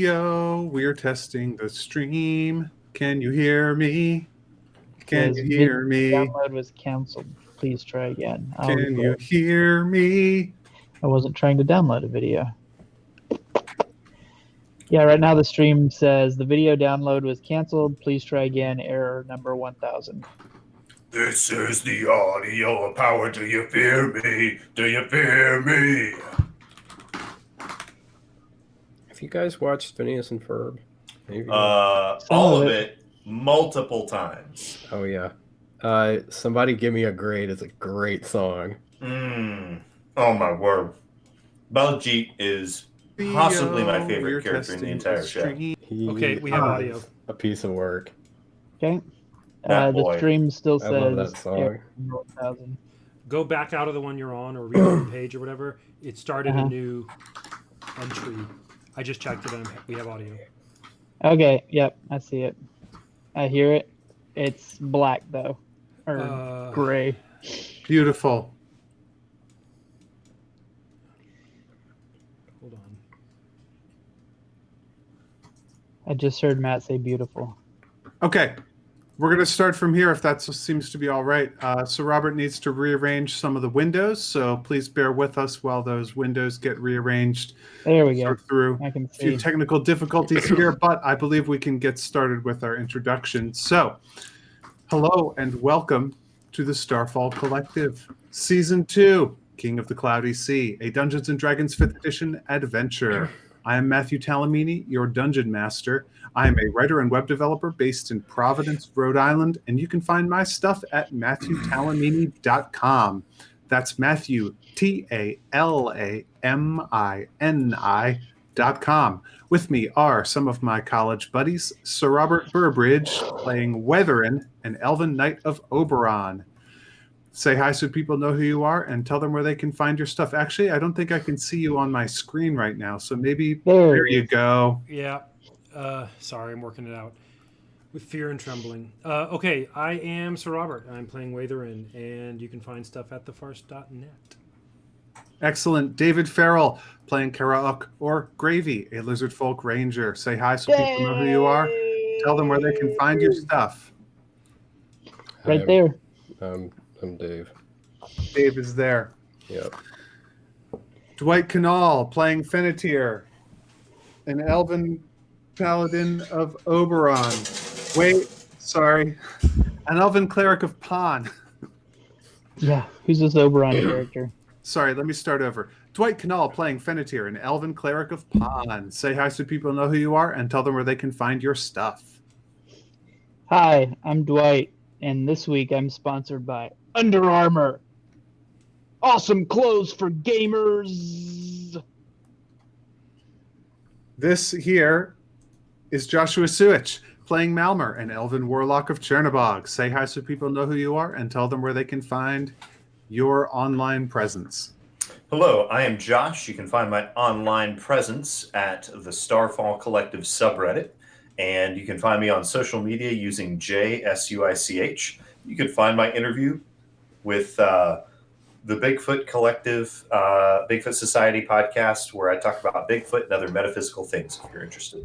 Theo, we're testing the stream. Can you hear me? Can you hear me? Download was canceled. Please try again. Can you hear me? I wasn't trying to download a video. Yeah, right now the stream says the video download was canceled. Please try again. Error number 1000. This is the audio of power. Do you fear me? Do you fear me? Have you guys watched Phineas and Ferb? Maybe. All of it multiple times. Oh yeah. Somebody Give Me a Grade is a great song. Oh my word. Baljeet is possibly my favorite character in the entire show. Okay, we have audio. A piece of work. Okay. The stream still I love says that song. error number 1000. Go back out of the one you're on or reload the page or whatever. It started a new entry. I just checked it and we have audio. Okay, yep, I see it. I hear it. It's black though. Or gray. Beautiful. Hold on. I just heard Matt say beautiful. Okay. We're going to start from here if that seems to be all right. So Robert needs to rearrange some of the windows, so please bear with us while those windows get rearranged. There we go. Through I can a few see. technical difficulties here, but I believe we can get started with our introduction. So, hello and welcome to the Starfall Collective, Season 2, King of the Cloudy Sea, a Dungeons & Dragons 5th Edition adventure. I am Matthew Talamini, your Dungeon Master. I am a writer and web developer based in Providence, Rhode Island, and you can find my stuff at MatthewTalamini.com. That's Matthew, TALAMINI.com. With me are some of my college buddies, Sir Robert Burbridge, playing Weatherin, an Elven Knight of Oberon. Say hi so people know who you are and tell them where they can find your stuff. Actually, I don't think I can see you on my screen right now, so maybe there you go. Yeah. Sorry, I'm working it out with fear and trembling. Okay, I am Sir Robert. I'm playing Watherin, and you can find stuff at thefarce.net. Excellent. David Farrell, playing Karauk or Gravy, a Lizard Folk Ranger. Say hi so people know who you are. Tell them where they can find your stuff. Right there. I'm Dave. Dave is there. Yep. Dwight Canal, playing Fennetir, an Elven Paladin of Oberon. Wait, sorry. An Elven Cleric of Pon. Yeah, who's this Oberon character? Sorry, let me start over. Dwight Canal, playing Fennetir, an Elven Cleric of Pon. Say hi so people know who you are and tell them where they can find your stuff. Hi, I'm Dwight, and this week I'm sponsored by Under Armour. Awesome clothes for gamers. This here is Joshua Suich, playing Malmer, an Elven Warlock of Chernobog. Say hi so people know who you are and tell them where they can find your online presence. Hello, I am Josh. You can find my online presence at the Starfall Collective subreddit, and you can find me on social media using JSUICH. You can find my interview with the Bigfoot Collective, Bigfoot Society podcast, where I talk about Bigfoot and other metaphysical things, if you're interested.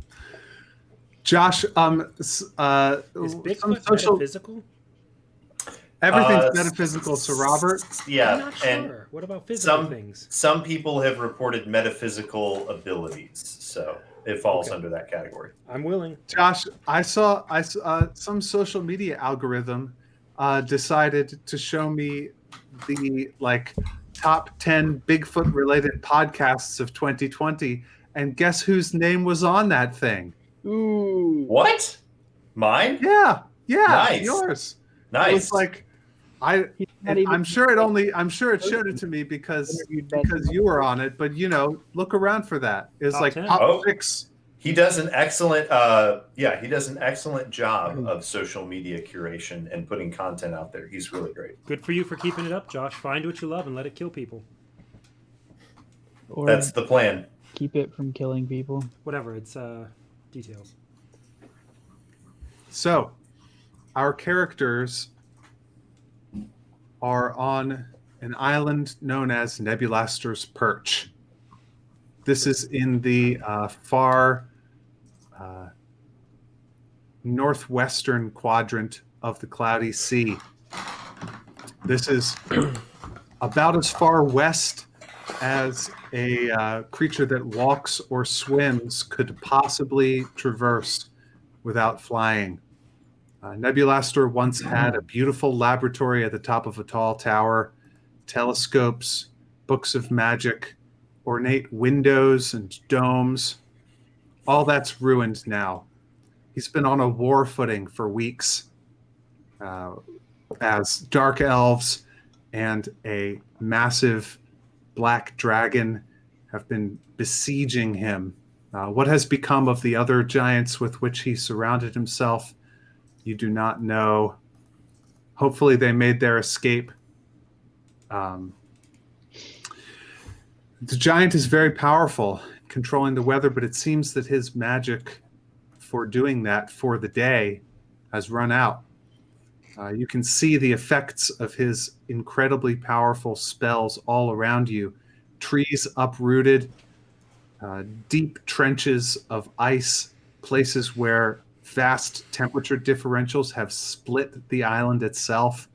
Josh, Is Bigfoot metaphysical? Everything's metaphysical, so Robert. Yeah, I'm not sure. and what about physical things? Some people have reported metaphysical abilities, so it falls under that category. I'm willing. Josh, I saw some social media algorithm decided to show me the top 10 Bigfoot related podcasts of 2020, and guess whose name was on that thing? Ooh. What? Mine? Yeah, Nice. yours. Nice. It was like I'm sure it showed it to me because you were on it, but look around for that. It's Top like 10. top 6. He does an excellent job of social media curation and putting content out there. He's really great. Good for you for keeping it up, Josh. Find what you love and let it kill people. Or That's the plan. keep it from killing people. Whatever, it's details. So, our characters are on an island known as Nebulaster's Perch. This is in the far uh, northwestern quadrant of the Cloudy Sea. This is about as far west as a creature that walks or swims could possibly traverse without flying. Nebulaster once had a beautiful laboratory at the top of a tall tower, telescopes, books of magic, ornate windows and domes. All that's ruined now. He's been on a war footing for weeks as dark elves and a massive black dragon have been besieging him. What has become of the other giants with which he surrounded himself, you do not know. Hopefully they made their escape. The giant is very powerful, controlling the weather, but it seems that his magic for doing that for the day has run out. You can see the effects of his incredibly powerful spells all around you. Trees uprooted, deep trenches of ice, places where vast temperature differentials have split the island itself.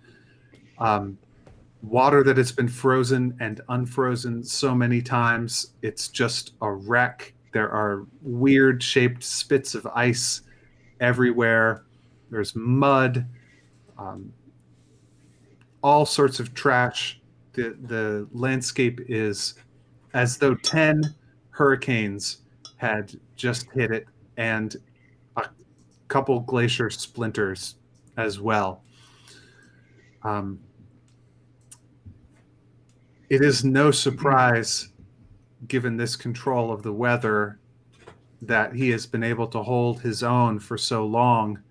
Water that has been frozen and unfrozen so many times, it's just a wreck. There are weird shaped spits of ice everywhere. There's mud, all sorts of trash. The landscape is as though 10 hurricanes had just hit it, and a couple glacier splinters as well. It is no surprise, given this control of the weather, that he has been able to hold his own for so long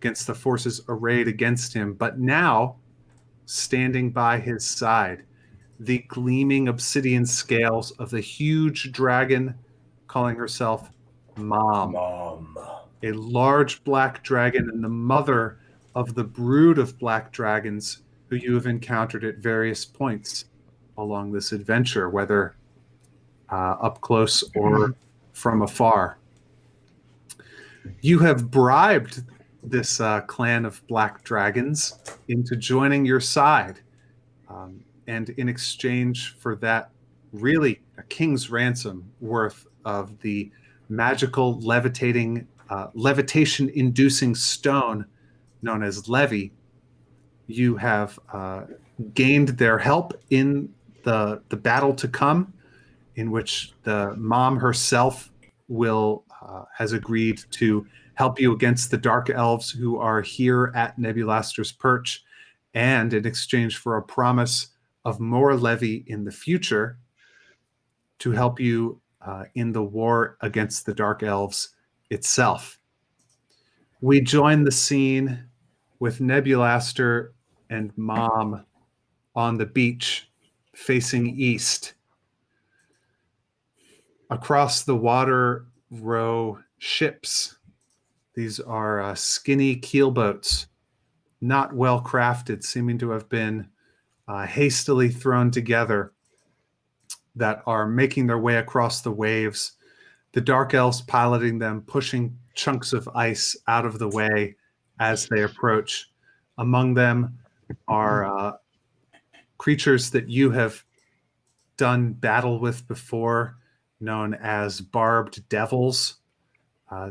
against the forces arrayed against him. But now, standing by his side, the gleaming obsidian scales of the huge dragon calling herself Mom. A large black dragon and the mother of the brood of black dragons who you have encountered at various points along this adventure, whether up close or from afar. You have bribed this clan of black dragons into joining your side. And in exchange for that, really a king's ransom worth of the magical levitation-inducing stone known as Levy, you have gained their help in the battle to come, in which the mom herself has agreed to help you against the dark elves who are here at Nebulaster's Perch, and in exchange for a promise of more levy in the future to help you in the war against the dark elves itself. We join the scene with Nebulaster and Mom on the beach facing east. Across the water row ships. These are skinny keelboats, not well crafted, seeming to have been hastily thrown together, that are making their way across the waves. The dark elves piloting them, pushing chunks of ice out of the way as they approach. Among them are creatures that you have done battle with before, known as barbed devils,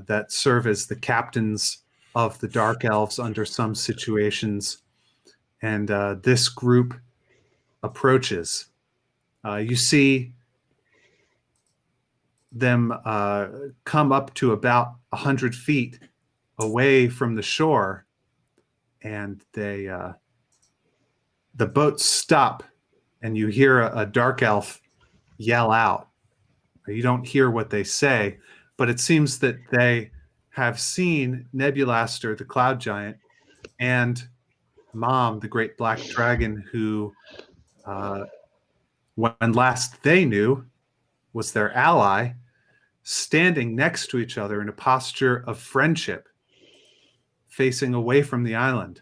that serve as the captains of the dark elves under some situations. And this group approaches. You see them come up to about 100 feet away from the shore, and the boats stop, and you hear a dark elf yell out. You don't hear what they say, but it seems that they have seen Nebulaster, the cloud giant, and Mom, the great black dragon, who, when last they knew, was their ally, standing next to each other in a posture of friendship, facing away from the island.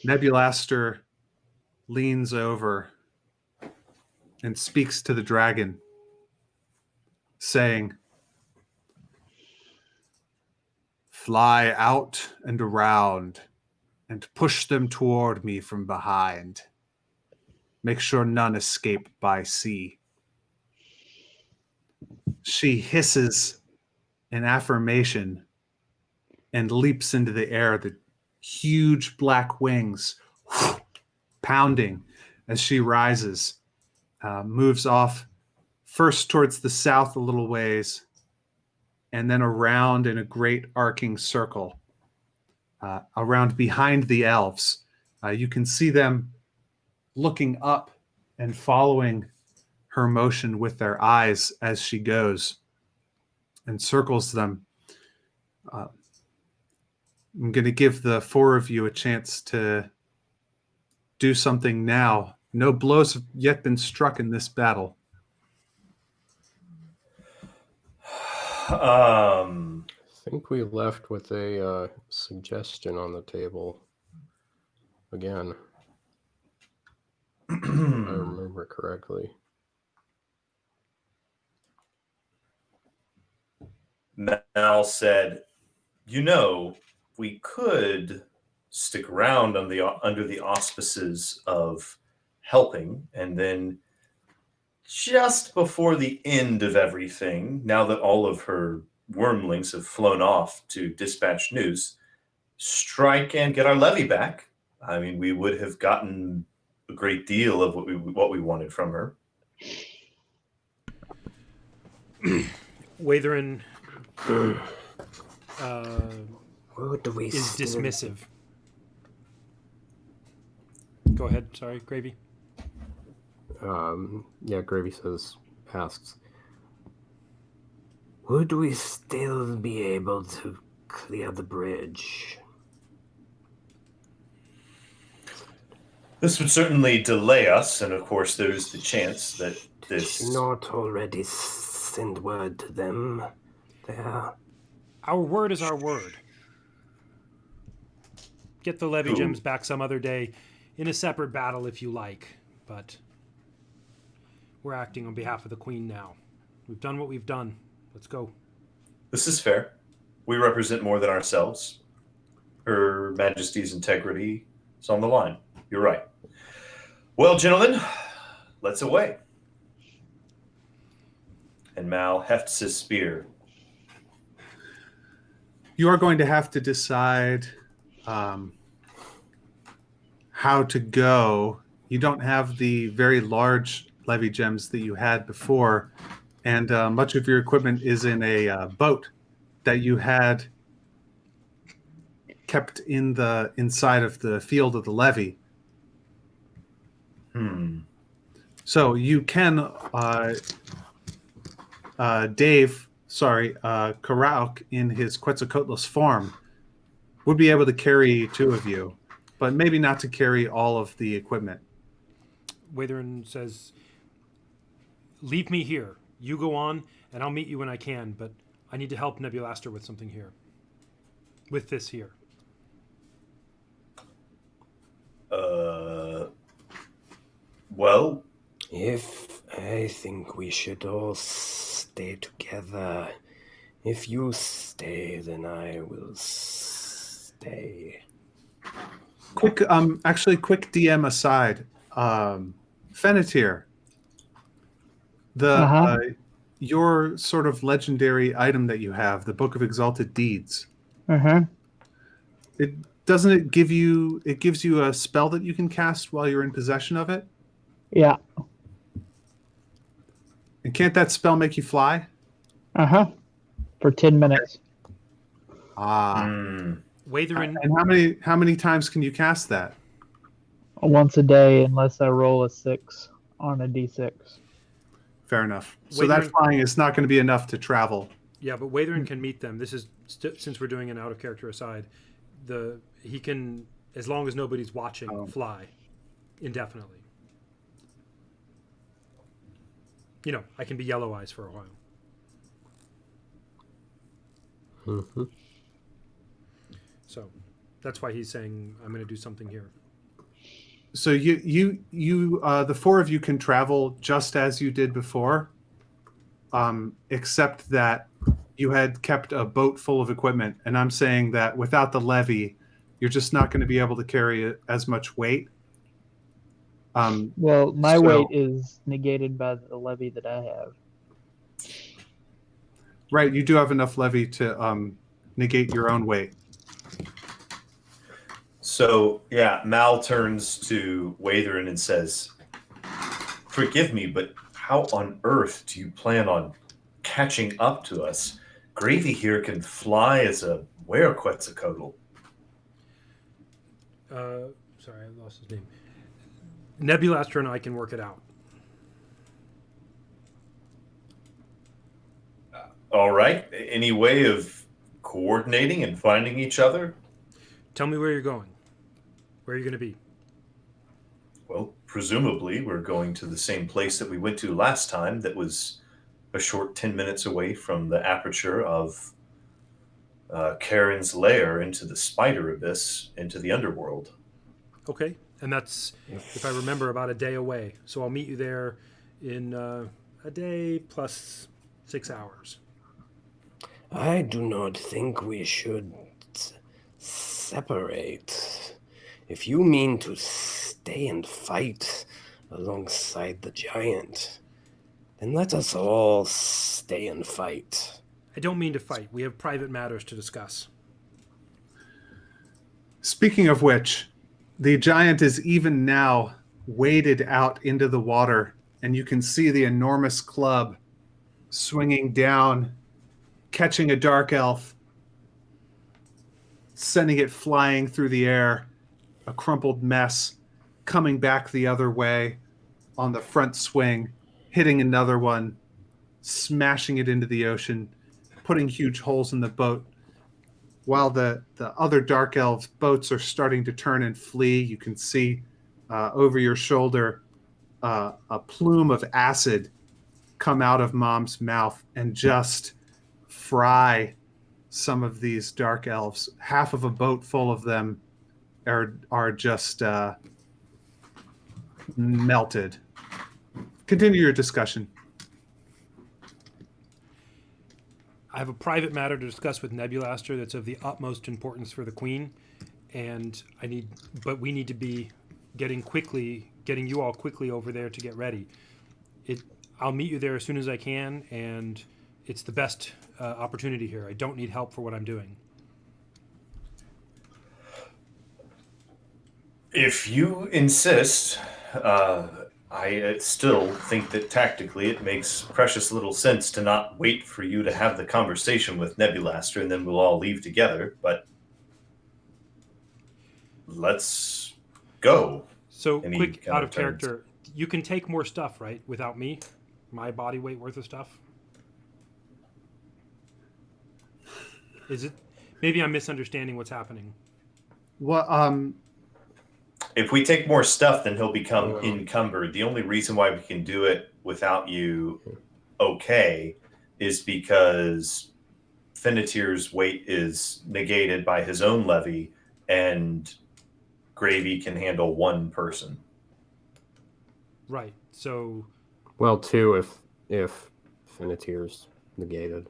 Nebulaster leans over and speaks to the dragon, saying, Fly out and around and push them toward me from behind. Make sure none escape by sea. She hisses an affirmation and leaps into the air, the huge black wings pounding as she rises, moves off first towards the south a little ways, and then around in a great arcing circle, around behind the elves. You can see them looking up and following her motion with their eyes as she goes and circles them. I'm going to give the four of you a chance to do something now. No blows have yet been struck in this battle. I think we left with a suggestion on the table again. If I remember correctly. Mal said, we could stick around under the auspices of helping, and then just before the end of everything, now that all of her wormlings have flown off to dispatch news, strike and get our levy back. I mean, we would have gotten a great deal of what we wanted from her. Watherin is dismissive. Go ahead. Sorry, Gravy. Gravy asks, would we still be able to clear the bridge? This would certainly delay us, and of course there's the chance that this... Did you not already send word to them there? Our word is our word. Get the levy gems back some other day in a separate battle if you like, but we're acting on behalf of the Queen now. We've done what we've done. Let's go. This is fair. We represent more than ourselves. Her Majesty's integrity is on the line. You're right. Well, gentlemen, let's away. And Mal hefts his spear. You are going to have to decide how to go. You don't have the very large levy gems that you had before, and much of your equipment is in a boat that you had kept in the inside of the field of the levy. So you can, Karauk in his Quetzalcoatlus farm would be able to carry two of you, but maybe not to carry all of the equipment. Watherin says, leave me here. You go on, and I'll meet you when I can, but I need to help Nebulaster with something here. With this here. Well, I think we should all stay together. If you stay, then I will stay. Quick DM aside. Fennetir, your sort of legendary item that you have, the Book of Exalted Deeds. It gives you a spell that you can cast while you're in possession of it? Yeah. And can't that spell make you fly? For 10 minutes. Watherin. And how many times can you cast that? Once a day, unless I roll a 6 on a d6. Fair enough. So that flying is not going to be enough to travel. Yeah, but Watherin can meet them. This is since we're doing an out of character aside. He can, as long as nobody's watching, fly indefinitely. You know, I can be Yellow Eyes for a while. So that's why he's saying I'm going to do something here. So you the four of you can travel just as you did before, except that you had kept a boat full of equipment, and I'm saying that without the levy, you're just not going to be able to carry as much weight. Well, my So- weight is negated by the levy that I have. Right, you do have enough levy to negate your own weight. So, yeah, Mal turns to Watherin and says, "Forgive me, but how on earth do you plan on catching up to us? Gravy here can fly as a Werequetzalcoatl." Sorry, I lost his name. Nebulaster and I can work it out. All right. Any way of coordinating and finding each other? Tell me where you're going. Where are you going to be? Well, presumably we're going to the same place that we went to last time that was a short 10 minutes away from the aperture of Karen's lair into the spider abyss, into the underworld. Okay, and that's, if I remember, about a day away. So I'll meet you there in a day plus 6 hours. I do not think we should separate. If you mean to stay and fight alongside the giant, then let us all stay and fight. I don't mean to fight. We have private matters to discuss. Speaking of which, the giant is even now waded out into the water, and you can see the enormous club swinging down, catching a dark elf, sending it flying through the air, a crumpled mess, coming back the other way on the front swing, hitting another one, smashing it into the ocean, putting huge holes in the boat. While the other dark elves' boats are starting to turn and flee, you can see over your shoulder a plume of acid come out of Mom's mouth and just fry some of these dark elves. Half of a boat full of them are just melted. Continue your discussion. I have a private matter to discuss with Nebulaster that's of the utmost importance for the Queen, and we need to be getting you all quickly over there to get ready. I'll meet you there as soon as I can, and it's the best opportunity here. I don't need help for what I'm doing. If you insist, I still think that tactically it makes precious little sense to not wait for you to have the conversation with Nebulaster and then we'll all leave together, but let's go. So, And he quick, kind out of of turns. character, you can take more stuff, right, without me? My body weight worth of stuff? Is it? Maybe I'm misunderstanding what's happening. What? If we take more stuff, then he'll become encumbered. The only reason why we can do it without you, okay, is because Finnetir's weight is negated by his own levy, and Gravy can handle one person. Right. So, Well, two if Finnetir's negated.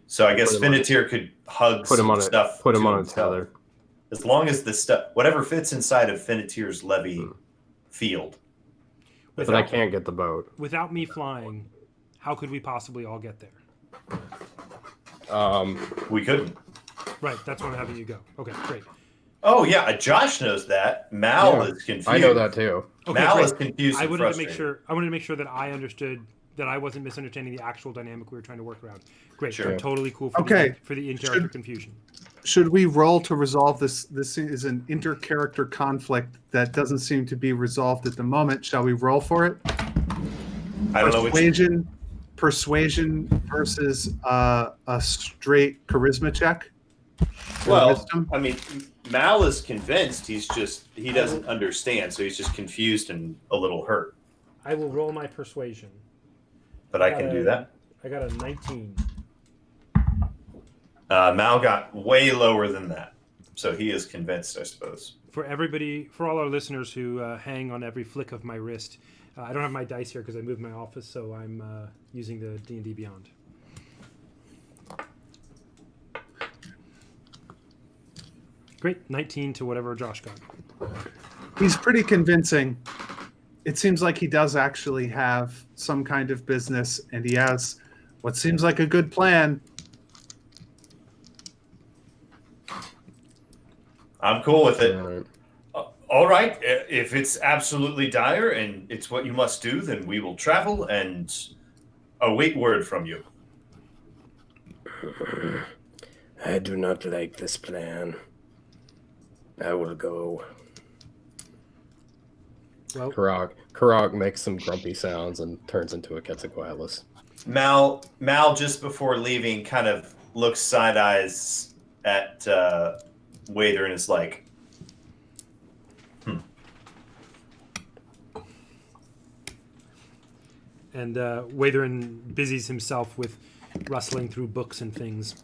So I guess Put him on- Finnetir could hug Put him some on stuff. Put him to on a himself. tether. As long as the stuff, whatever fits inside of Finnetir's levy field. But I can't get the boat. without me flying, how could we possibly all get there? We couldn't. Right. That's why I'm having you go. Okay, great. Oh yeah, Josh knows that. Mal is confused. I know that too. Okay, Mal great. is confused. I and wanted to make frustrated. sure. I wanted to make sure that I understood that I wasn't misunderstanding the actual dynamic we were trying to work around. Great. Sure. I'm totally cool for Okay. the in-character confusion. Should we roll to resolve this? This is an inter-character conflict that doesn't seem to be resolved at the moment. Shall we roll for it? I don't know which. Persuasion versus a straight charisma check. Or Well, wisdom? I mean, Mal is convinced. He doesn't understand, so he's just confused and a little hurt. I will roll my persuasion. But I can do that. I got a 19. Mal got way lower than that, so he is convinced, I suppose. For everybody, for all our listeners who hang on every flick of my wrist, I don't have my dice here because I moved my office, so I'm using the D&D Beyond. Great. 19 to whatever Josh got. He's pretty convincing. It seems like he does actually have some kind of business, and he has what seems like a good plan. I'm cool with it. All right. All right. If it's absolutely dire and it's what you must do, then we will travel and await word from you. I do not like this plan. I will go. Well, Karag makes some grumpy sounds and turns into a Quetzalcoatlus. Mal, just before leaving, kind of looks side eyes at Wather and is like, and Watherin busies himself with rustling through books and things.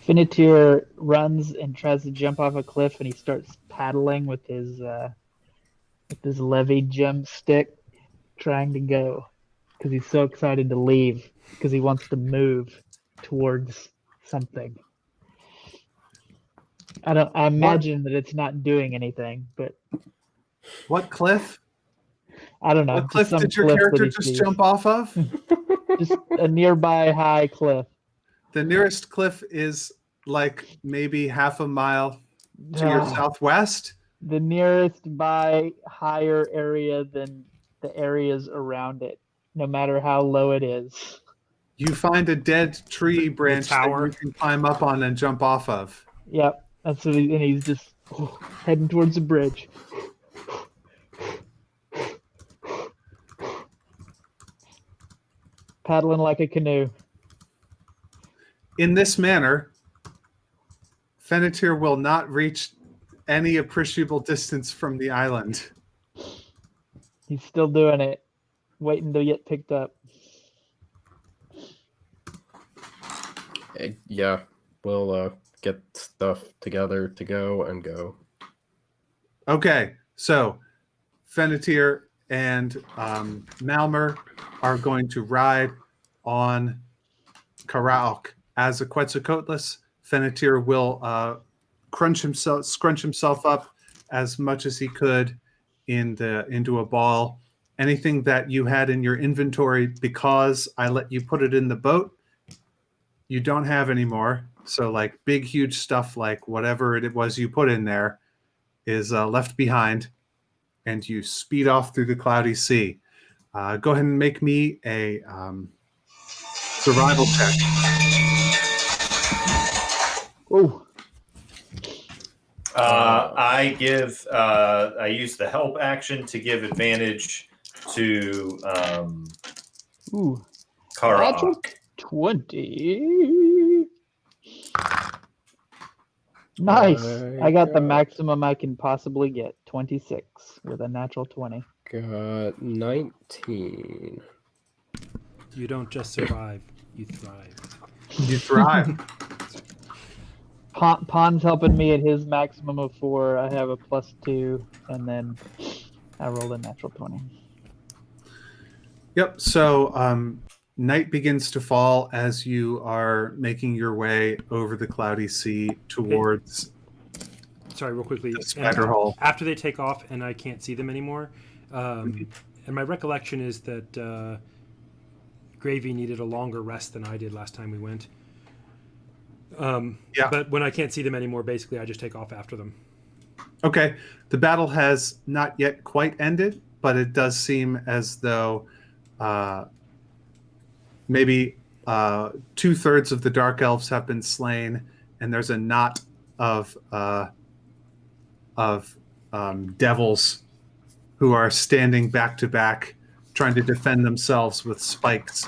Finitier runs and tries to jump off a cliff, and he starts paddling with his levy gem stick, trying to go because he's so excited to leave because he wants to move towards something. I imagine that it's not doing anything, but What cliff? I don't know. What cliff some did your cliff that character he just sees. jump off of? Just a nearby high cliff. The nearest cliff is like maybe half a mile to your southwest. The nearest by higher area than the areas around it, no matter how low it is. You find a dead tree branch that tower. you can climb up on and jump off of. Yep, that's what and he's just heading towards the bridge. Paddling like a canoe. In this manner, Finitier will not reach any appreciable distance from the island. He's still doing it, waiting to get picked up. Yeah, we'll get stuff together to go. Okay, so Finitier and Malmer are going to ride on Karaok as a Quetzalcoatlus. Finitier will scrunch himself up as much as he could into a ball. Anything that you had in your inventory, because I let you put it in the boat, you don't have anymore. So like big, huge stuff, like whatever it was you put in there, is left behind, and you speed off through the cloudy sea. Go ahead and make me a survival check. Oh, I use the help action to give advantage to ooh. Kara. 20. Nice. I got the maximum I can possibly get. 26 with a natural 20. Got 19. You don't just survive, you thrive. You thrive. Pon's helping me at his maximum of 4. I have a +2, and then I rolled a natural 20. Yep. So night begins to fall as you are making your way over the cloudy sea towards Sorry, real quickly. the spider hole. After they take off and I can't see them anymore, and my recollection is that Gravy needed a longer rest than I did last time we went. Yeah. But when I can't see them anymore, basically I just take off after them. Okay. The battle has not yet quite ended, but it does seem as though maybe 2/3 of the Dark Elves have been slain, and there's a knot of devils who are standing back to back, trying to defend themselves with spikes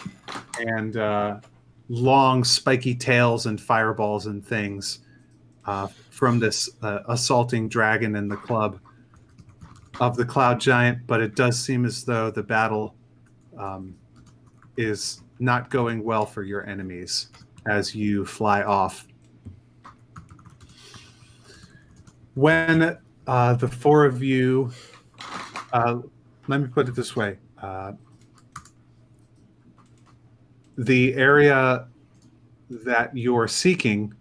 and long spiky tails and fireballs and things from this assaulting dragon in the club of the Cloud Giant. But it does seem as though the battle is not going well for your enemies as you fly off. When the four of you, let me put it this way, the area that you're seeking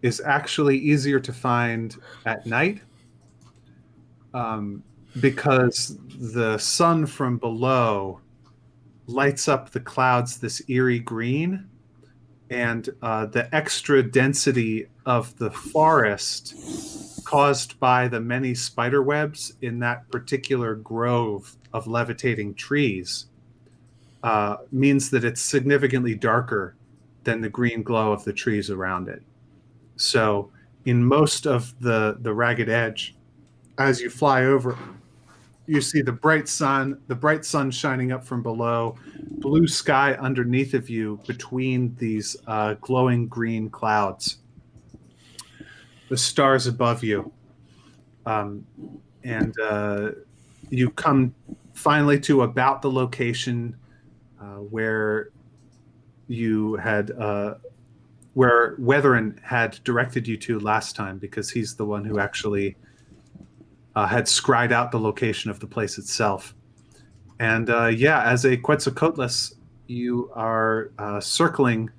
is actually easier to find at night, because the sun from below lights up the clouds this eerie green, and the extra density of the forest caused by the many spider webs in that particular grove of levitating trees means that it's significantly darker than the green glow of the trees around it. So in most of the Ragged Edge, as you fly over, you see the bright sun shining up from below, blue sky underneath of you between these glowing green clouds, the stars above you. And you come finally to about the location where you had where Weatherin had directed you to last time, because he's the one who actually had scried out the location of the place itself. And as a Quetzalcoatlus, you are circling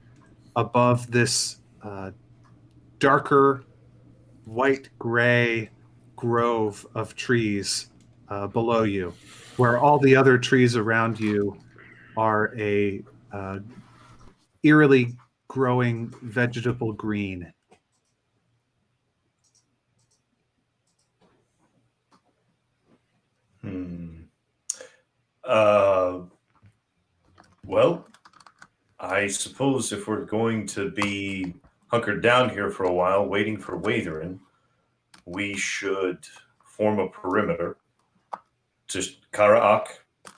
above this darker white-gray grove of trees below you, where all the other trees around you are a eerily growing vegetable green. Well, I suppose if we're going to be hunkered down here for a while, waiting for Watherin, we should form a perimeter. Just Karaak,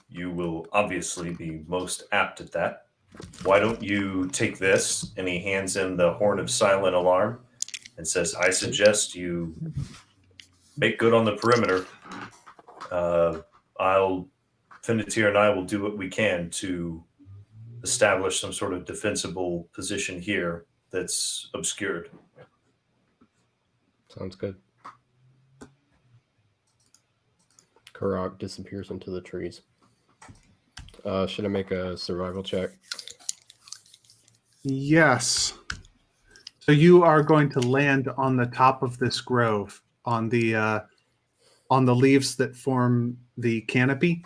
you will obviously be most apt at that. Why don't you take this? And he hands him the Horn of Silent Alarm and says, I suggest you make good on the perimeter. Finnetir and I will do what we can to establish some sort of defensible position here that's obscured. Sounds good. Karak disappears into the trees. Should I make a survival check? Yes. So you are going to land on the top of this grove, on the leaves that form the canopy.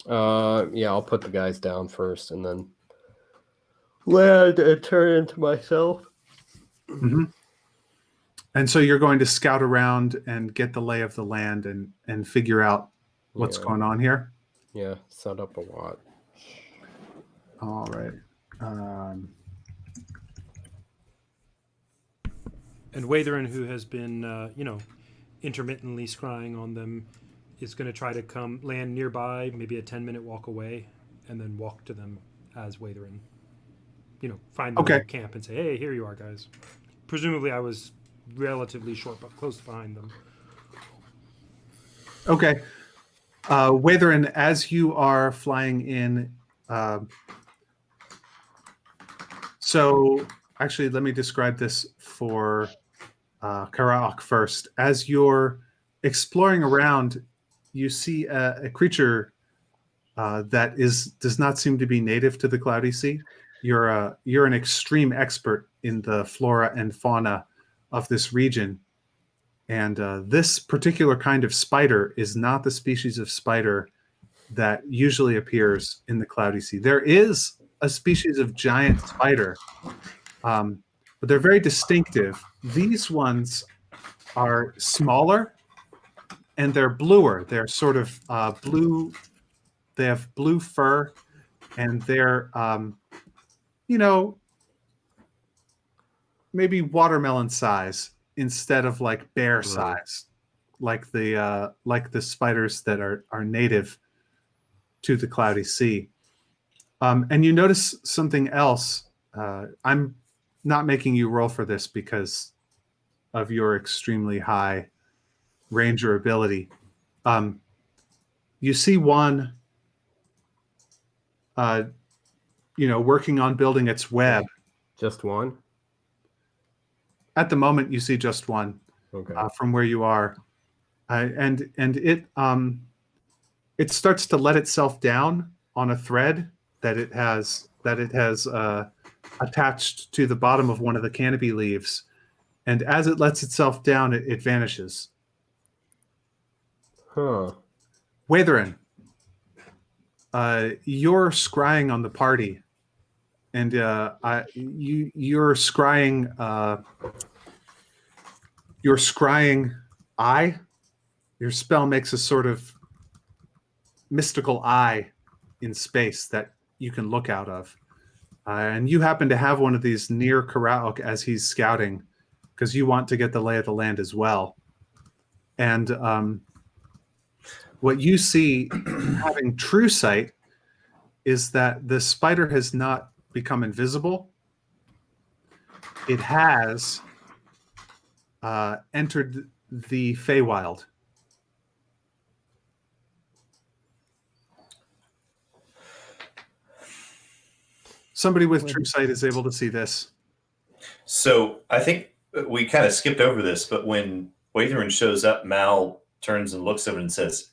Yeah, I'll put the guys down first and then land and turn into myself. Mm-hmm. And so you're going to scout around and get the lay of the land and figure out what's going on here. Yeah, set up a watch. All right. And Watherin, who has been, intermittently scrying on them, is going to try to land nearby, maybe a 10-minute walk away, and then walk to them as Watherin. Find them in their camp and say, hey, here you are, guys. Presumably I was relatively short, but close behind them. Okay. Watherin, as you are flying in, so actually let me describe this for Karaak first. As you're exploring around, you see a creature that does not seem to be native to the Cloudy Sea. You're an extreme expert in the flora and fauna of this region, and this particular kind of spider is not the species of spider that usually appears in the Cloudy Sea. There is a species of giant spider, but they're very distinctive. These ones are smaller and they're bluer. They're sort of blue. They have blue fur, and they're, maybe watermelon size instead of like bear size, like the spiders that are native to the Cloudy Sea. And you notice something else. I'm not making you roll for this because of your extremely high ranger ability. You see one, working on building its web. Just one? At the moment, you see just one. Okay. From where you are, and it starts to let itself down on a thread that it has attached to the bottom of one of the canopy leaves, and as it lets itself down, it vanishes. Huh. Watherin, you're scrying on the party, and you're scrying. You're scrying eye. Your spell makes a sort of mystical eye in space that you can look out of. And you happen to have one of these near Karaok as he's scouting, because you want to get the lay of the land as well. And what you see, having true sight, is that the spider has not become invisible. It has entered the Feywild. Somebody with true sight is able to see this. So I think we kind of skipped over this, but when Watherin shows up, Mal turns and looks at him and says,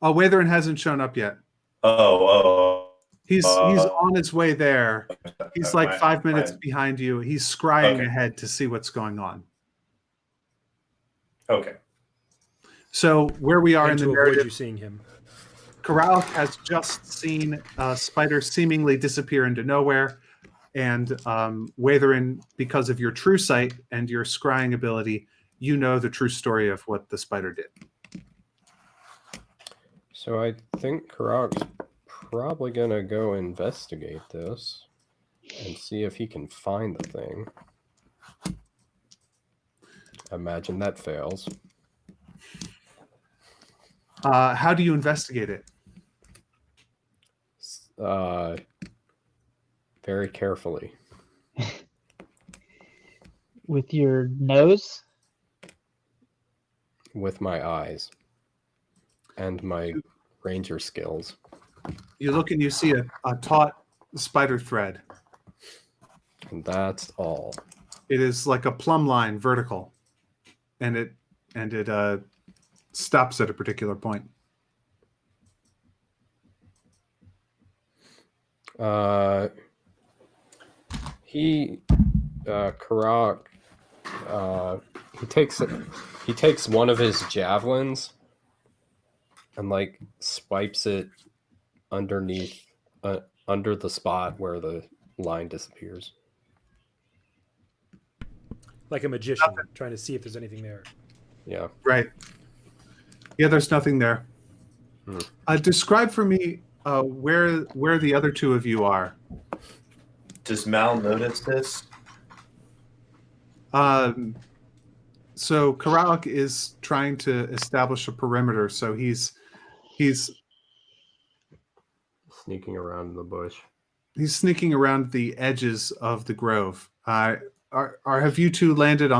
Oh, Watherin hasn't shown up yet. "Oh, He's on his way there. He's like 5 minutes behind you. He's scrying ahead to see what's going on. Okay. So where we are And in the to avoid narrative, you seeing him. Karaok has just seen a spider seemingly disappear into nowhere, and Watherin, because of your true sight and your scrying ability, you know the true story of what the spider did. So I think Karok's probably gonna go investigate this and see if he can find the thing. Imagine that fails. How do you investigate it? Very carefully. With your nose? With my eyes. And my ranger skills. You look and you see a taut spider thread. And that's all. It is like a plumb line vertical, and it stops at a particular point. Karok, he takes one of his javelins and like swipes it underneath, under the spot where the line disappears. Like a magician trying to see if there's anything there. Yeah. Right. Yeah, there's nothing there. Describe for me where the other two of you are. Does Mal notice this? So Karaok is trying to establish a perimeter, so he's Sneaking around in the bush. He's sneaking around the edges of the grove. Have you two landed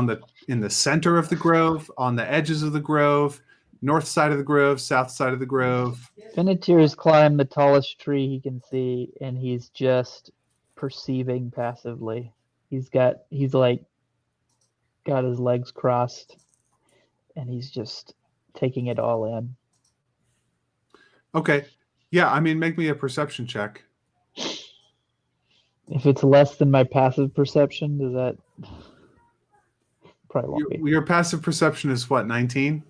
in the center of the grove, on the edges of the grove, north side of the grove, south side of the grove? Finnetir's climbed the tallest tree he can see, and he's just perceiving passively. He's like got his legs crossed, and he's just taking it all in. Okay. Yeah, I mean, make me a perception check. If it's less than my passive perception, does that probably won't be. Your passive perception is what, 19?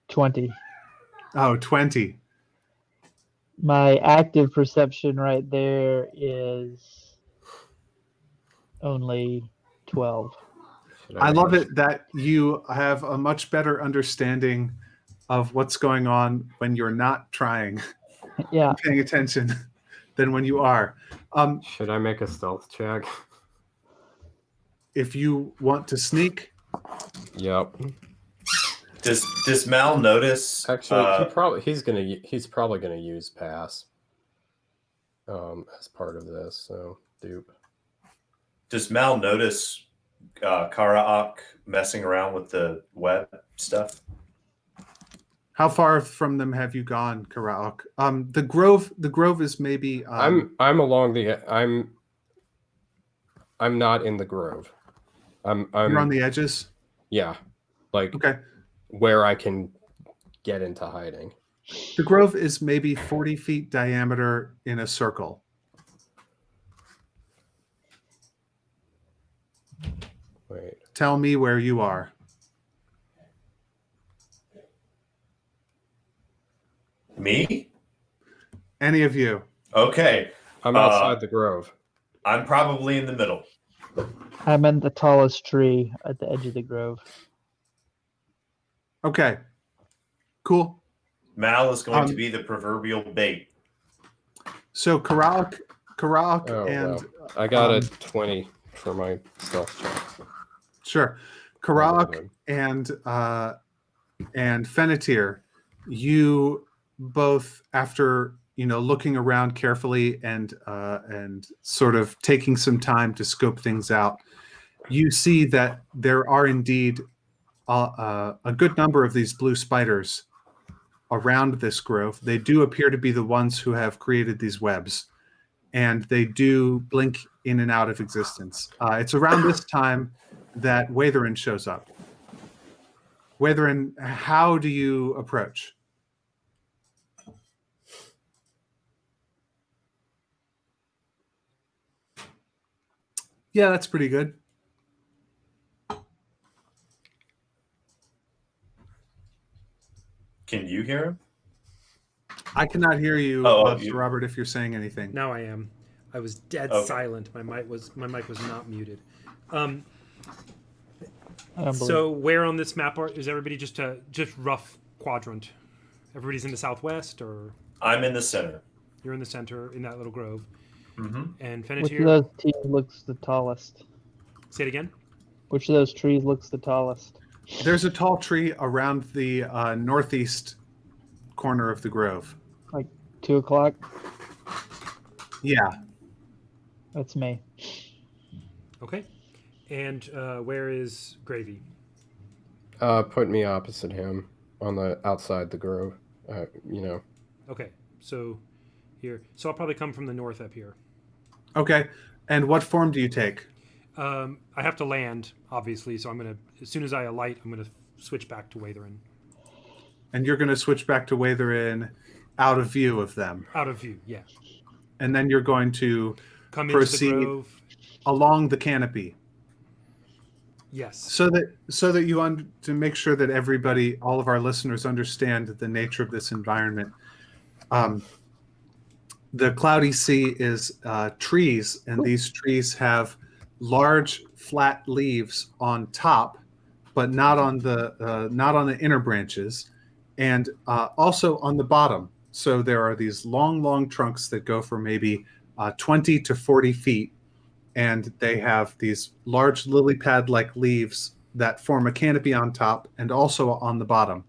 20. Oh, 20. My active perception right there is only 12. I love it that you have a much better understanding of what's going on when you're not trying, Yeah. paying attention, than when you are. Should I make a stealth check? If you want to sneak. Yep. Does Mal notice? Actually, he's probably gonna use pass as part of this. So dupe. Does Mal notice Karaok messing around with the web stuff? How far from them have you gone, Karaok? The grove is maybe. I'm along the. I'm not in the grove. I'm You're on the edges. Yeah, like Okay. where I can get into hiding. The grove is maybe 40 feet diameter in a circle. Wait. Tell me where you are. Me? Any of you. Okay. I'm outside the grove. I'm probably in the middle. I'm in the tallest tree at the edge of the grove. Okay. Cool. Mal is going to Um, be the proverbial bait. So Karak Oh, and wow. I got a 20 for my stealth check. sure, Karak and Fennetir, you both, after looking around carefully and sort of taking some time to scope things out, you see that there are indeed a good number of these blue spiders around this grove. They do appear to be the ones who have created these webs, and they do blink in and out of existence. It's around this time that Watherin shows up. Watherin, how do you approach? Yeah, that's pretty good. Can you hear him? I cannot hear you, Sir Robert, if you're saying anything. Now I am. I was dead Okay. silent. My mic was not muted. I don't So where on this map is everybody? Just rough quadrant. Everybody's in the southwest, or I'm in the center. you're in the center in that little grove. Mm-hmm. And Which of Fennetir, those trees looks the tallest? say it again. Which of those trees looks the tallest? There's a tall tree around the northeast corner of the grove. Like 2 o'clock? Yeah. That's me. Okay. And where is Gravy? Put me opposite him on the outside the grove. Okay. So here. So I'll probably come from the north up here. Okay. And what form do you take? I have to land, obviously, so I'm gonna, as soon as I alight, I'm gonna switch back to Watherin. And you're going to switch back to Watherin out of view of them. Out of view, yeah. And then you're going to Come proceed into the grove. along the canopy. Yes. So that to make sure that everybody, all of our listeners, understand the nature of this environment. The Cloudy Sea is trees, and these trees have large flat leaves on top, but not on the inner branches, and also on the bottom. So there are these long trunks that go for maybe 20 to 40 feet, and they have these large lily pad-like leaves that form a canopy on top and also on the bottom.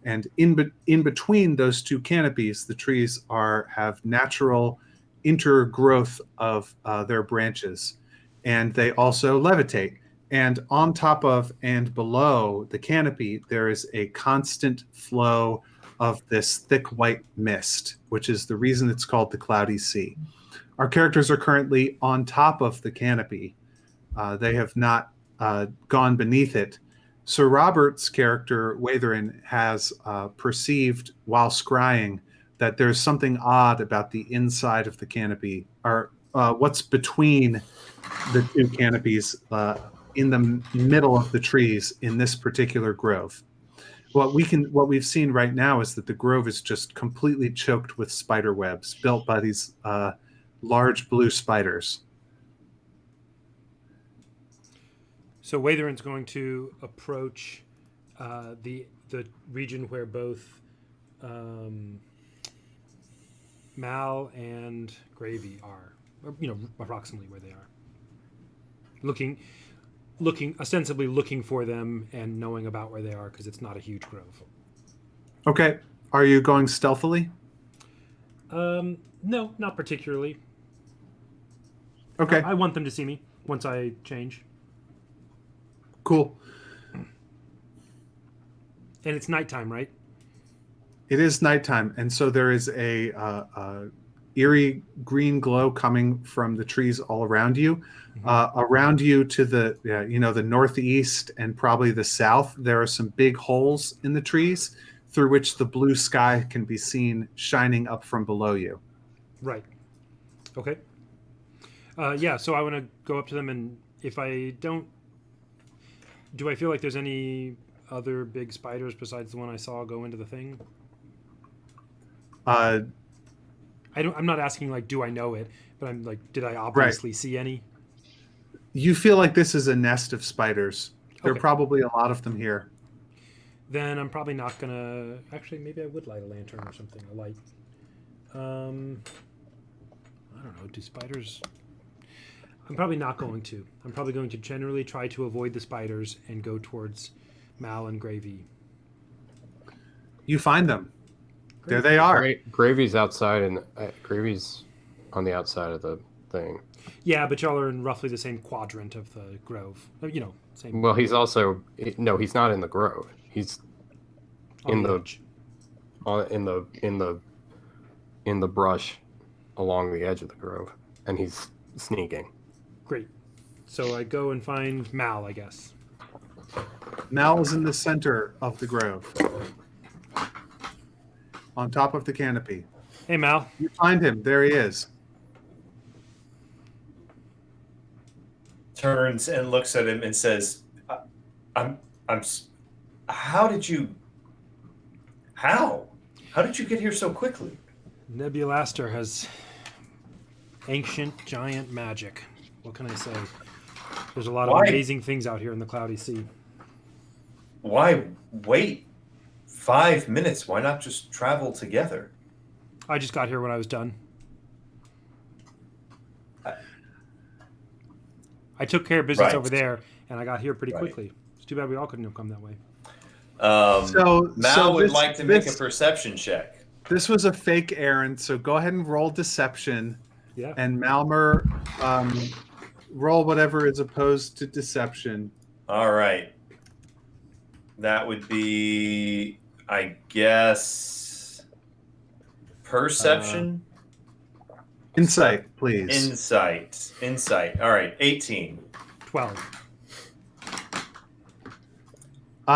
And in between those two canopies, the trees have natural intergrowth of their branches, and they also levitate. And on top of and below the canopy, there is a constant flow of this thick white mist, which is the reason it's called the Cloudy Sea. Our characters are currently on top of the canopy. They have not gone beneath it. Sir Robert's character, Watherin, has perceived while scrying that there's something odd about the inside of the canopy, or what's between the two canopies in the middle of the trees in this particular grove. What we've seen right now is that the grove is just completely choked with spider webs built by these large blue spiders. So Watherin's going to approach the region where both Mal and Gravy are, or, approximately where they are. Ostensibly looking for them and knowing about where they are, because it's not a huge grove. Okay. Are you going stealthily? No, not particularly. Okay. I want them to see me once I change. Cool. And it's nighttime, right? It is nighttime, and so there is a eerie green glow coming from the trees all around you. Around you to the northeast and probably the south, there are some big holes in the trees through which the blue sky can be seen shining up from below you. Right. Okay. So I want to go up to them, and if I don't Do I feel like there's any other big spiders besides the one I saw go into the thing? I'm not asking like, do I know it? But I'm like, did I obviously see any? You feel like this is a nest of spiders. There are Okay. probably a lot of them here. Then I'm probably not gonna. Actually, maybe I would light a lantern or something. A light. I don't know. Do spiders? I'm probably not going to. I'm probably going to generally try to avoid the spiders and go towards Mal and Gravy. You find them. There they are. Gravy's outside, and Gravy's on the outside of the thing. Yeah, but y'all are in roughly the same quadrant of the grove. You know, same. Well, he's also he's not in the grove. He's in the edge. in the brush along the edge of the grove, and he's sneaking. Great. So I go and find Mal, I guess. Mal is in the center of the grove, on top of the canopy. Hey, Mal. You find him. There he is. Turns and looks at him and says, "I'm. How did you get here so quickly?" Nebulaster has ancient giant magic. What can I say? There's a lot of amazing things out here in the Cloudy Sea. Why wait 5 minutes? Why not just travel together? I just got here when I was done. I took care of business over there, and I got here pretty quickly. It's too bad we all couldn't have come that way. Mal would like to make a perception check. This was a fake errand, so go ahead and roll deception. Yeah. And Malmer, roll whatever is opposed to deception. All right. That would be, I guess, perception? Insight, please. Insight. All right, 18. 12.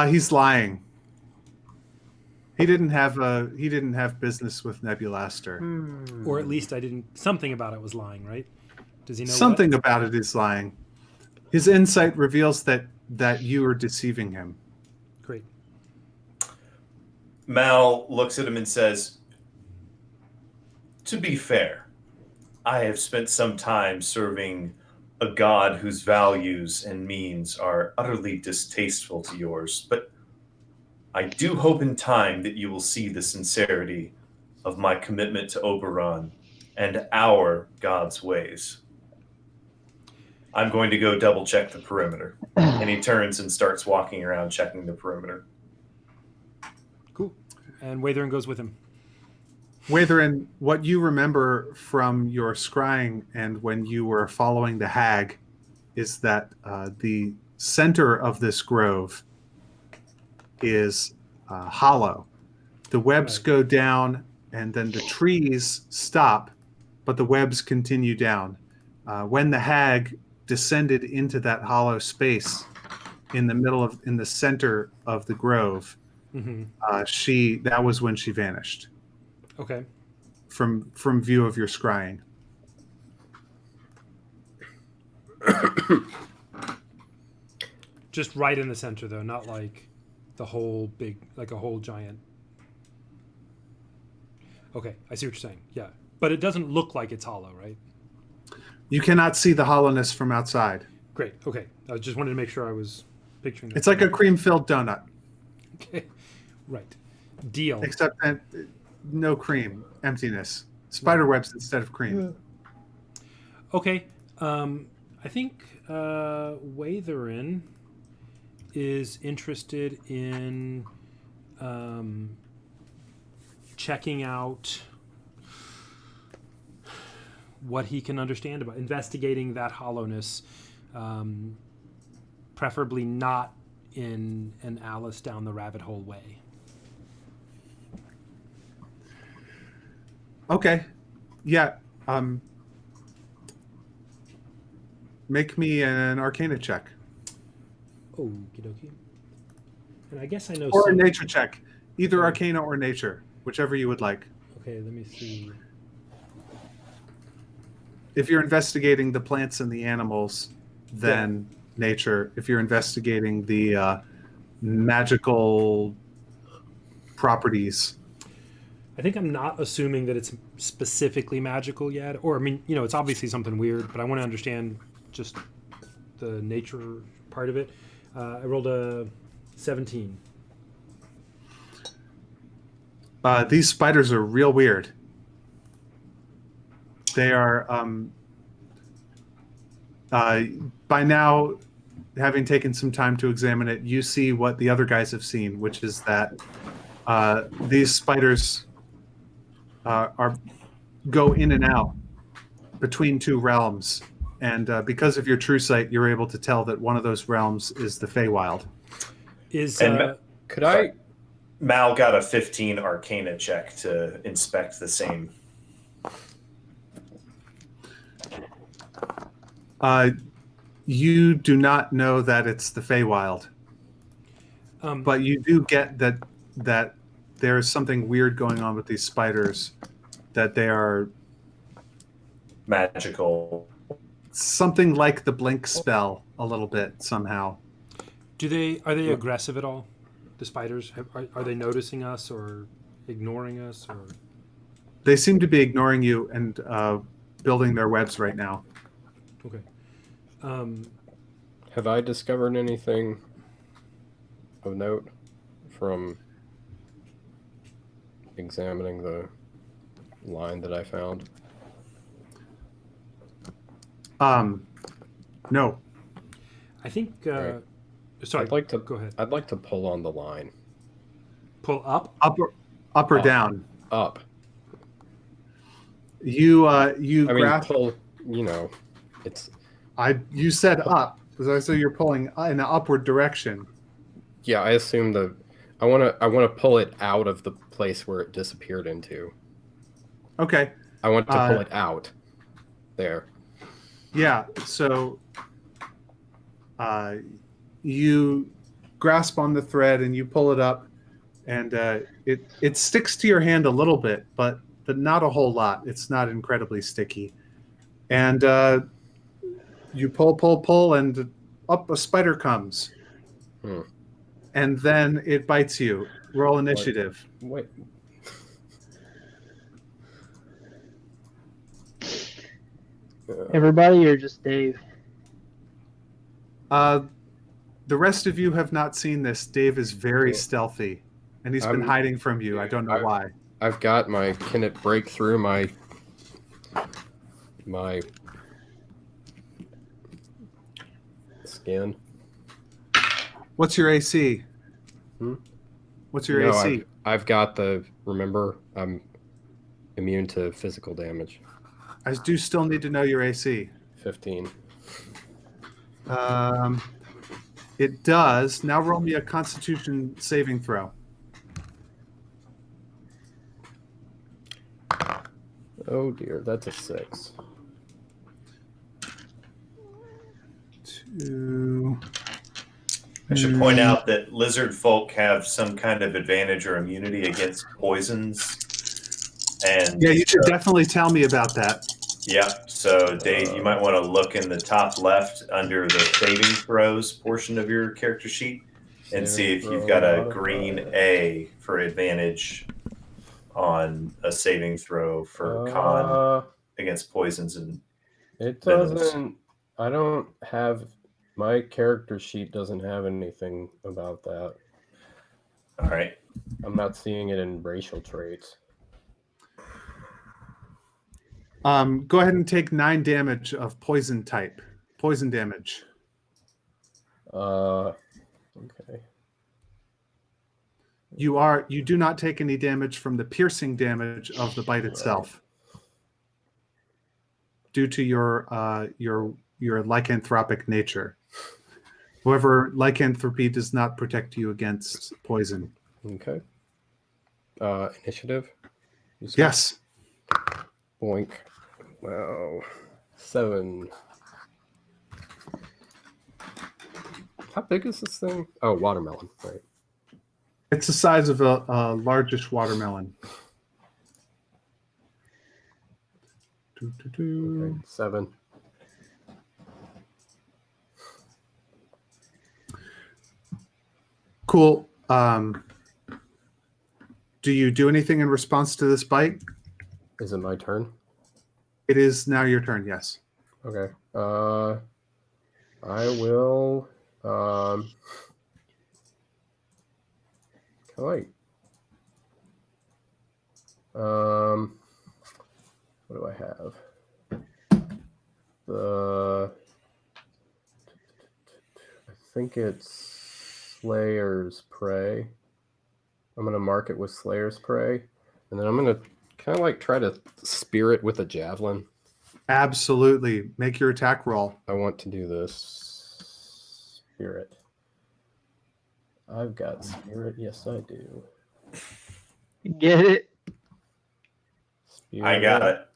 He's lying. He didn't have business with Nebulaster. Or at least I didn't. Something about it was lying, right? Does he know something about it is lying? His insight reveals that you are deceiving him. Great. Mal looks at him and says, "To be fair, I have spent some time serving a god whose values and means are utterly distasteful to yours, but I do hope in time that you will see the sincerity of my commitment to Oberon and our God's ways. I'm going to go double check the perimeter." And he turns and starts walking around checking the perimeter. Cool. And Watherin goes with him. Watherin, what you remember from your scrying and when you were following the hag is that the center of this grove is hollow. The webs go down and then the trees stop, but the webs continue down. When the hag descended into that hollow space in the center of the grove, that was when she vanished. Okay. From view of your scrying. Just right in the center, though, not like the whole like a whole giant. Okay, I see what you're saying. Yeah, but it doesn't look like it's hollow, right? You cannot see the hollowness from outside. Great. Okay, I just wanted to make sure I was picturing that. It's like a cream-filled donut. Okay, right. Deal. Except that no cream, emptiness. Spider webs instead of cream. Okay, I think Watherin is interested in checking out what he can understand about investigating that hollowness, preferably not in an Alice down the rabbit hole way. Okay. Yeah. Make me an Arcana check. Okie dokie. And I guess I know Or a nature check. Either Arcana or nature. Whichever you would like. Okay, let me see. If you're investigating the plants and the animals, then nature if you're investigating the magical properties. I think I'm not assuming that it's specifically magical yet, or I mean, it's obviously something weird, but I want to understand just the nature part of it. I rolled a 17. These spiders are real weird. They are, by now, having taken some time to examine it, you see what the other guys have seen, which is that these spiders go in and out between two realms. And because of your true sight, you're able to tell that one of those realms is the Feywild. Could I? Mal got a 15 Arcana check to inspect the same. You do not know that it's the Feywild, but you do get that there is something weird going on with these spiders, that they are magical. Something like the blink spell a little bit somehow. Are they aggressive at all? The spiders, are they noticing us or ignoring us, or? They seem to be ignoring you and building their webs right now. Okay. Have I discovered anything of note from examining the line that I found? No. I think. Right. Sorry. Go ahead. I'd like to pull on the line. Pull up. Up or down. Up. You grasp. Pull. It's. You said up, so you're pulling in an upward direction. Yeah, I assume I want to pull it out of the place where it disappeared into. Okay. I want to pull it out. There. Yeah. So. You grasp on the thread and you pull it up, and it sticks to your hand a little bit, but not a whole lot. It's not incredibly sticky, and you pull, and up a spider comes, and then it bites you. Roll initiative. Wait. Everybody, or just Dave? The rest of you have not seen this. Dave is very stealthy, and he's been hiding from you. I don't know why. I've got my. Can it break through my skin? What's your AC? What's your AC? I've got the. Remember, I'm immune to physical damage. I do still need to know your AC. 15. It does. Now roll me a Constitution saving throw. Oh dear, that's a 6. 2. I should point out that lizard folk have some kind of advantage or immunity against poisons. And yeah, you should definitely tell me about that. Yeah, so Dave, you might want to look in the top left under the saving throws portion of your character sheet and see if you've got a green A for advantage on a saving throw for con against poisons and it doesn't. I don't have my character sheet doesn't have anything about that. All right. I'm not seeing it in racial traits. Go ahead and take 9 damage of poison type. Poison damage. Okay. You do not take any damage from the piercing damage of the bite itself, due to your lycanthropic nature. However, lycanthropy does not protect you against poison. Okay. Initiative? Yes. Boink. Wow. 7. How big is this thing? Oh, watermelon. Right. It's the size of a largish watermelon. Okay, 7. Cool. Do you do anything in response to this bite? Is it my turn? It is now your turn, yes. Okay. I will. Can I? What do I have? I think it's Slayer's Prey. I'm gonna mark it with Slayer's Prey, and then I'm gonna kind of like try to spear it with a javelin. Absolutely. Make your attack roll. I want to do this. Spirit. I've got spirit. Yes, I do. Get it? Spirit. I got it.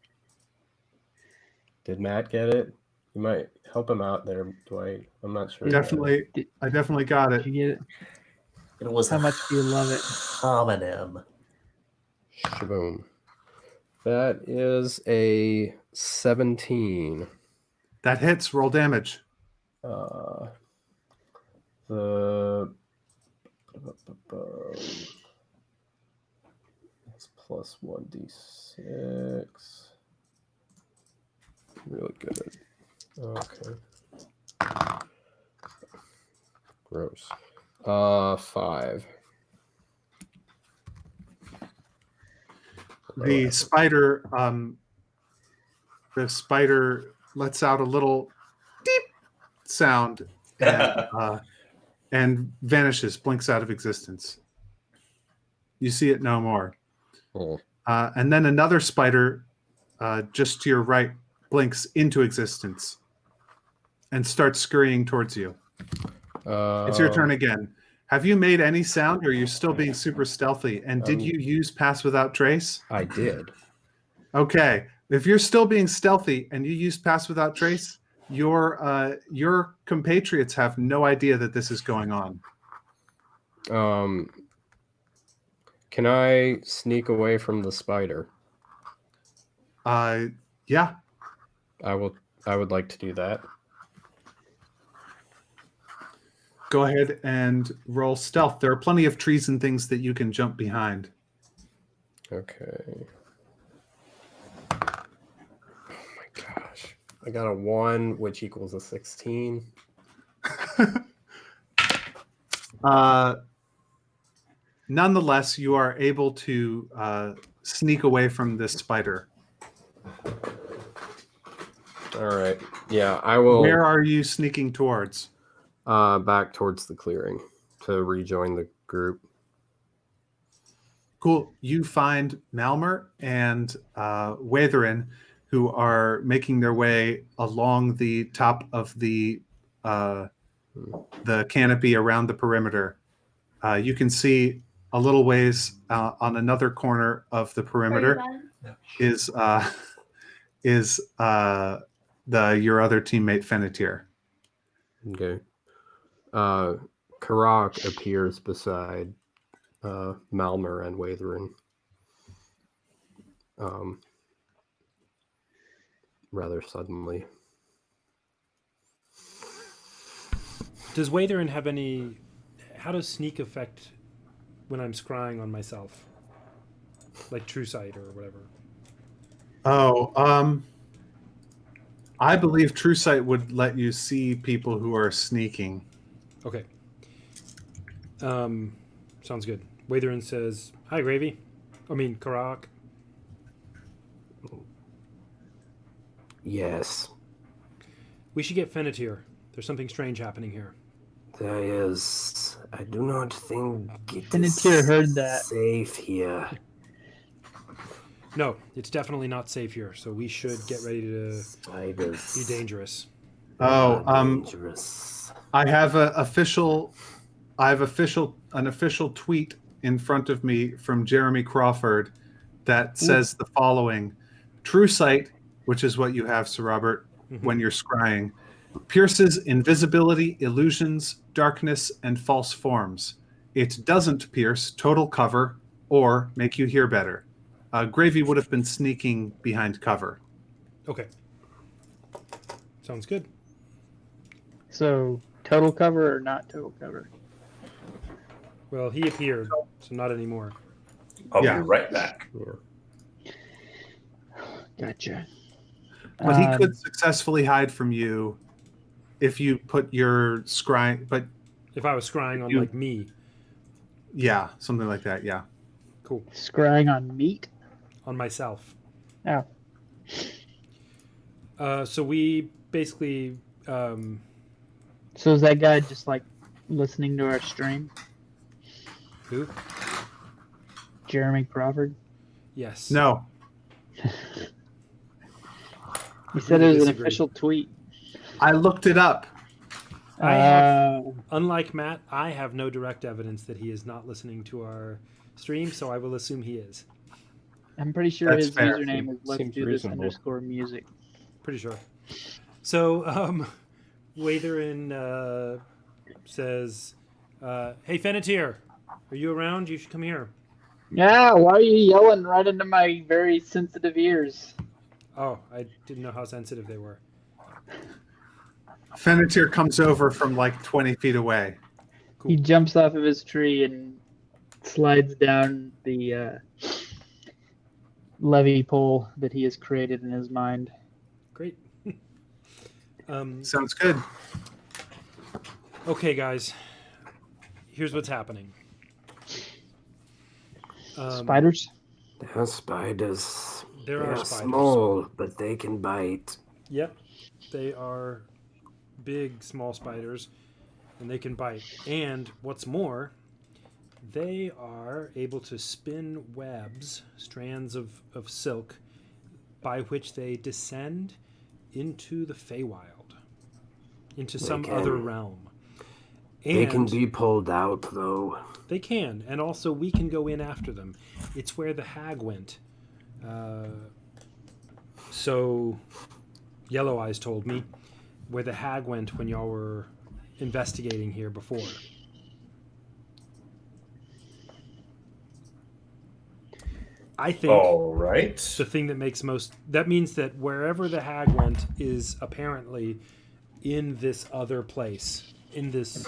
Did Matt get it? You might help him out there, Dwight. I'm not sure. Definitely. I definitely got Did it. you get it? It was How much do you love it? homonym. Shaboom. That is a 17. That hits. Roll damage. The that's plus 1d6. Really good. Okay. Gross. 5. The spider lets out a little deep sound and vanishes, blinks out of existence. You see it no more. Oh. And then another spider just to your right blinks into existence and starts scurrying towards you. It's your turn again. Have you made any sound, or are you still being super stealthy? And did you use Pass Without Trace? I did. Okay. If you're still being stealthy and you use Pass Without Trace, your compatriots have no idea that this is going on. Can I sneak away from the spider? Yeah. I would like to do that. Go ahead and roll stealth. There are plenty of trees and things that you can jump behind. Okay. Oh my gosh. I got a 1, which equals a 16. Nonetheless, you are able to sneak away from this spider. All right. Yeah, I will. Where are you sneaking towards? Back towards the clearing to rejoin the group. Cool. You find Malmer and Watherin, who are making their way along the top of the canopy around the perimeter. You can see a little ways on another corner of the perimeter is your other teammate Fennetir. Okay. Karak appears beside Malmer and Watherin. Rather suddenly. Does Watherin have any... How does sneak affect when I'm scrying on myself? Like True Sight or whatever. Oh, I believe True Sight would let you see people who are sneaking. Okay. Sounds good. Watherin says, "Hi, Gravy." Karak. Yes, We should get Fennetir. There's something strange happening here. there is. I do not think it Fennetir is heard that. safe here. No, it's definitely not safe here, so we should get ready to Spiders be dangerous. Oh, are dangerous. I have an official tweet in front of me from Jeremy Crawford that says the following: True Sight, which is what you have, Sir Robert, when you're scrying, pierces invisibility, illusions, darkness, and false forms. It doesn't pierce total cover or make you hear better. Gravy would have been sneaking behind cover. Okay. Sounds good. So total cover or not total cover? Well, he appeared, so not anymore. I'll Yeah. be right back. Yeah. Gotcha. But he could successfully hide from you if you put your scrying. But If I was scrying on You- like me, yeah, something like that. Yeah. cool. Scrying on meat. On myself. Oh, So we basically, so is that guy just like listening to our stream? who? Jeremy Crawford. Yes. No. He said it was an disagree. official tweet. I looked it up. I have, unlike Matt, I have no direct evidence that he is not listening to our stream, so I will assume he is. I'm pretty sure That's his fair. username is let's Seems do this reasonable. _music. Pretty sure. So, Watherin says, "Hey, Fennetir, are you around? You should come here." Yeah, why are you yelling right into my very sensitive ears? Oh, I didn't know how sensitive they were. Fennetir comes over from like 20 feet away. Cool. He jumps off of his tree and slides down the levee pole that he has created in his mind. Great. Sounds good. Okay, guys. Here's what's happening. Spiders? There are spiders. There They are are spiders. small, but they can bite. Yep. They are big, small spiders, and they can bite. And what's more, they are able to spin webs, strands of silk, by which they descend into the Feywild, into some can. other realm. And They can be pulled out, though. They can, and also we can go in after them. It's where the hag went. So, Yellow Eyes told me where the hag went when y'all were investigating here before. I think All right. the thing that makes that means that wherever the hag went is apparently in this other place, in this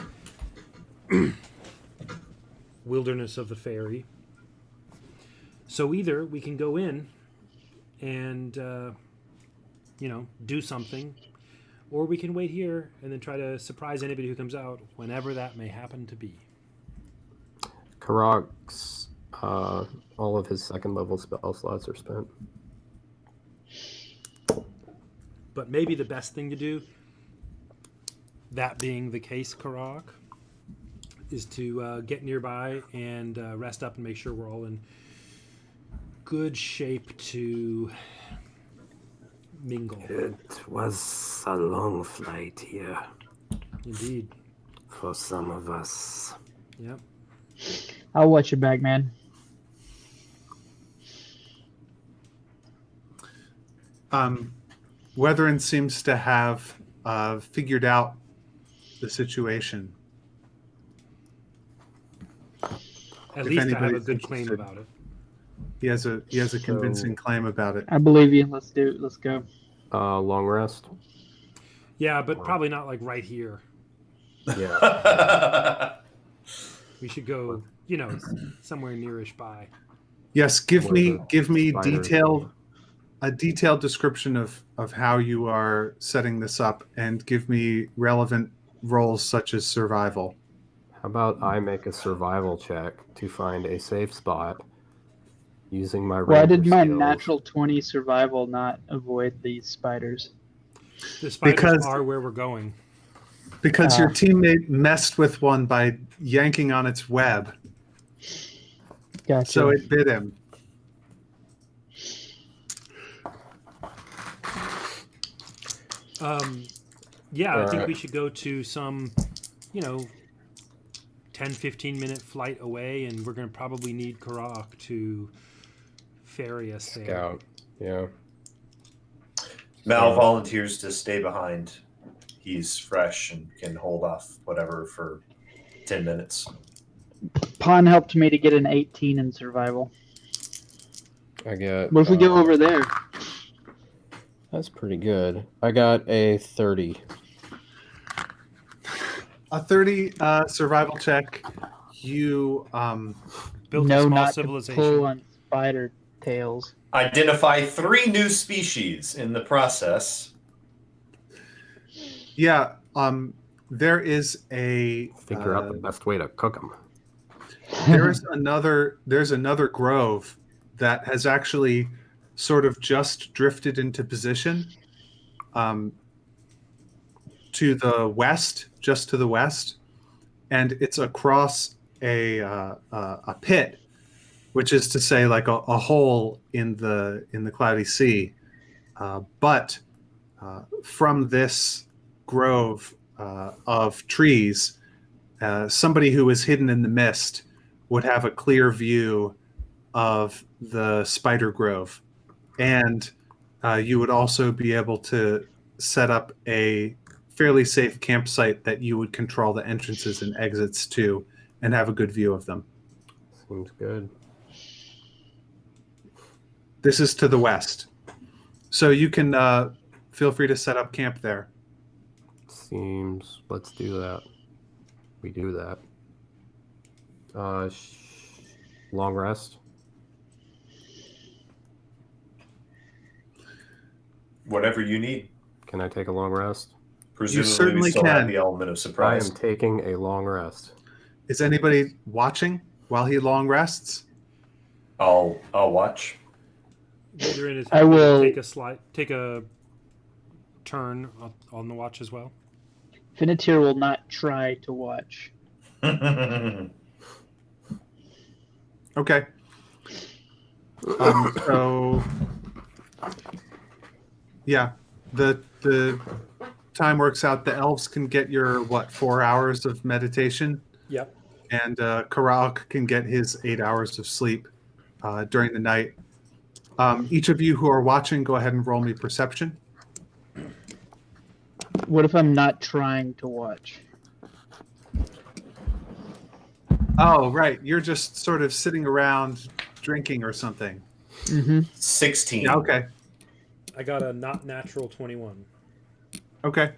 wilderness of the fairy. So either we can go in and do something, or we can wait here and then try to surprise anybody who comes out whenever that may happen to be. Karok's, all of his second level spell slots are spent. But maybe the best thing to do, that being the case, Karok, is to get nearby and rest up and make sure we're all in good shape to mingle. It was a long flight here Indeed. for some of us. Yep. I'll watch your back, man. Weatherin seems to have figured out the situation. At If least I have a anybody's good claim interested. about it. He has a convincing claim about it. I believe you. Let's do it. Let's go. Long rest. Yeah, but probably not like right here. Yeah. We should go, somewhere nearish by. Yes, give Where me the spiders a detailed description of how you are setting this up, and give me relevant roles such as survival. How about I make a survival check to find a safe spot using my Why ranger did my skills? natural 20 survival not avoid these spiders? The spiders Because- are where we're going. Because your teammate messed with one by yanking on its web, Gotcha. so it bit him. Yeah, I think Alright. we should go to some, 10, 15 minute flight away, and we're going to probably need Karak to ferry us there. Scout. Yeah. Mal volunteers to stay behind. He's fresh and can hold off whatever for 10 minutes. Pon helped me to get an 18 in survival. I get. What if we go over there? That's pretty good. I got a 30. A 30 survival check. you Built a No, small not to civilization. pull on spider tails. Identify 3 new species in the process. yeah, there is a Figure out the best way to cook them. there's another grove that has actually sort of just drifted into position to the west, just to the west, and it's across a pit, which is to say like a hole in the cloudy sea. But from this grove of trees, somebody who is hidden in the mist would have a clear view of the spider grove, and you would also be able to set up a fairly safe campsite that you would control the entrances and exits to and have a good view of them. Seems good. This is to the west, so you can feel free to set up camp there. Seems. Let's do that. We do that. Long rest. Whatever you need. Can I take a long rest? Presumably, certainly we still have can. the element of I surprise. am taking a long rest. Is anybody watching while he long rests? I'll watch. Adrian is I happy to will- take a turn on the watch as well. Finitier will not try to watch. Okay. So yeah, the time works out. The elves can get your 4 hours of meditation, Yep. and Karak can get his 8 hours of sleep during the night. Each of you who are watching, go ahead and roll me perception. What if I'm not trying to watch? Oh, right. You're just sort of sitting around drinking or something. Mm-hmm. 16. Yeah, okay. I got a not natural 21. Okay.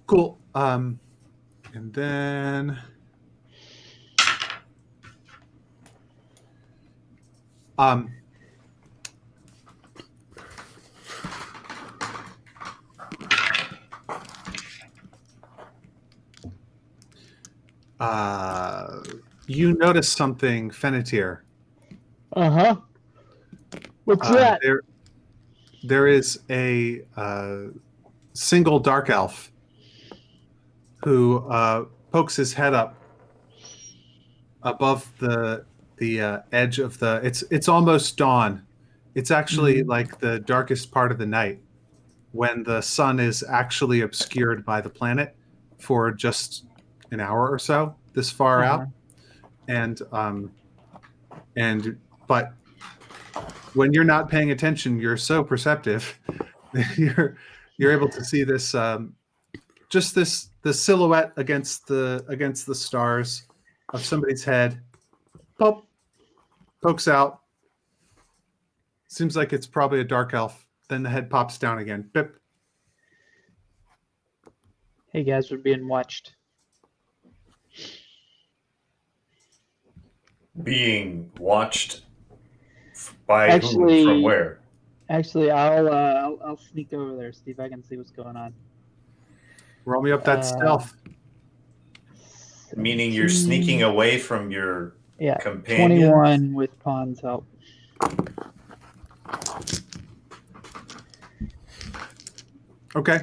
Cool. And then you notice something, Fenitier. Uh-huh. What's that? There is a single dark elf who pokes his head up above the edge of the. It's almost dawn. It's actually like the darkest part of the night when the sun is actually obscured by the planet for just an hour or so this far out, and but when you're not paying attention, you're so perceptive. you're able to see this just the silhouette against the stars of somebody's head. Pop, pokes out. Seems like it's probably a dark elf. Then the head pops down again. Bip. Hey guys, we're being watched. Being watched by Actually- who? From where? Actually, I'll sneak over there, see if I can see what's going on. Roll me up that stealth. Meaning you're 17. sneaking away from your Yeah, companions? 21 with Pawn's help. Okay.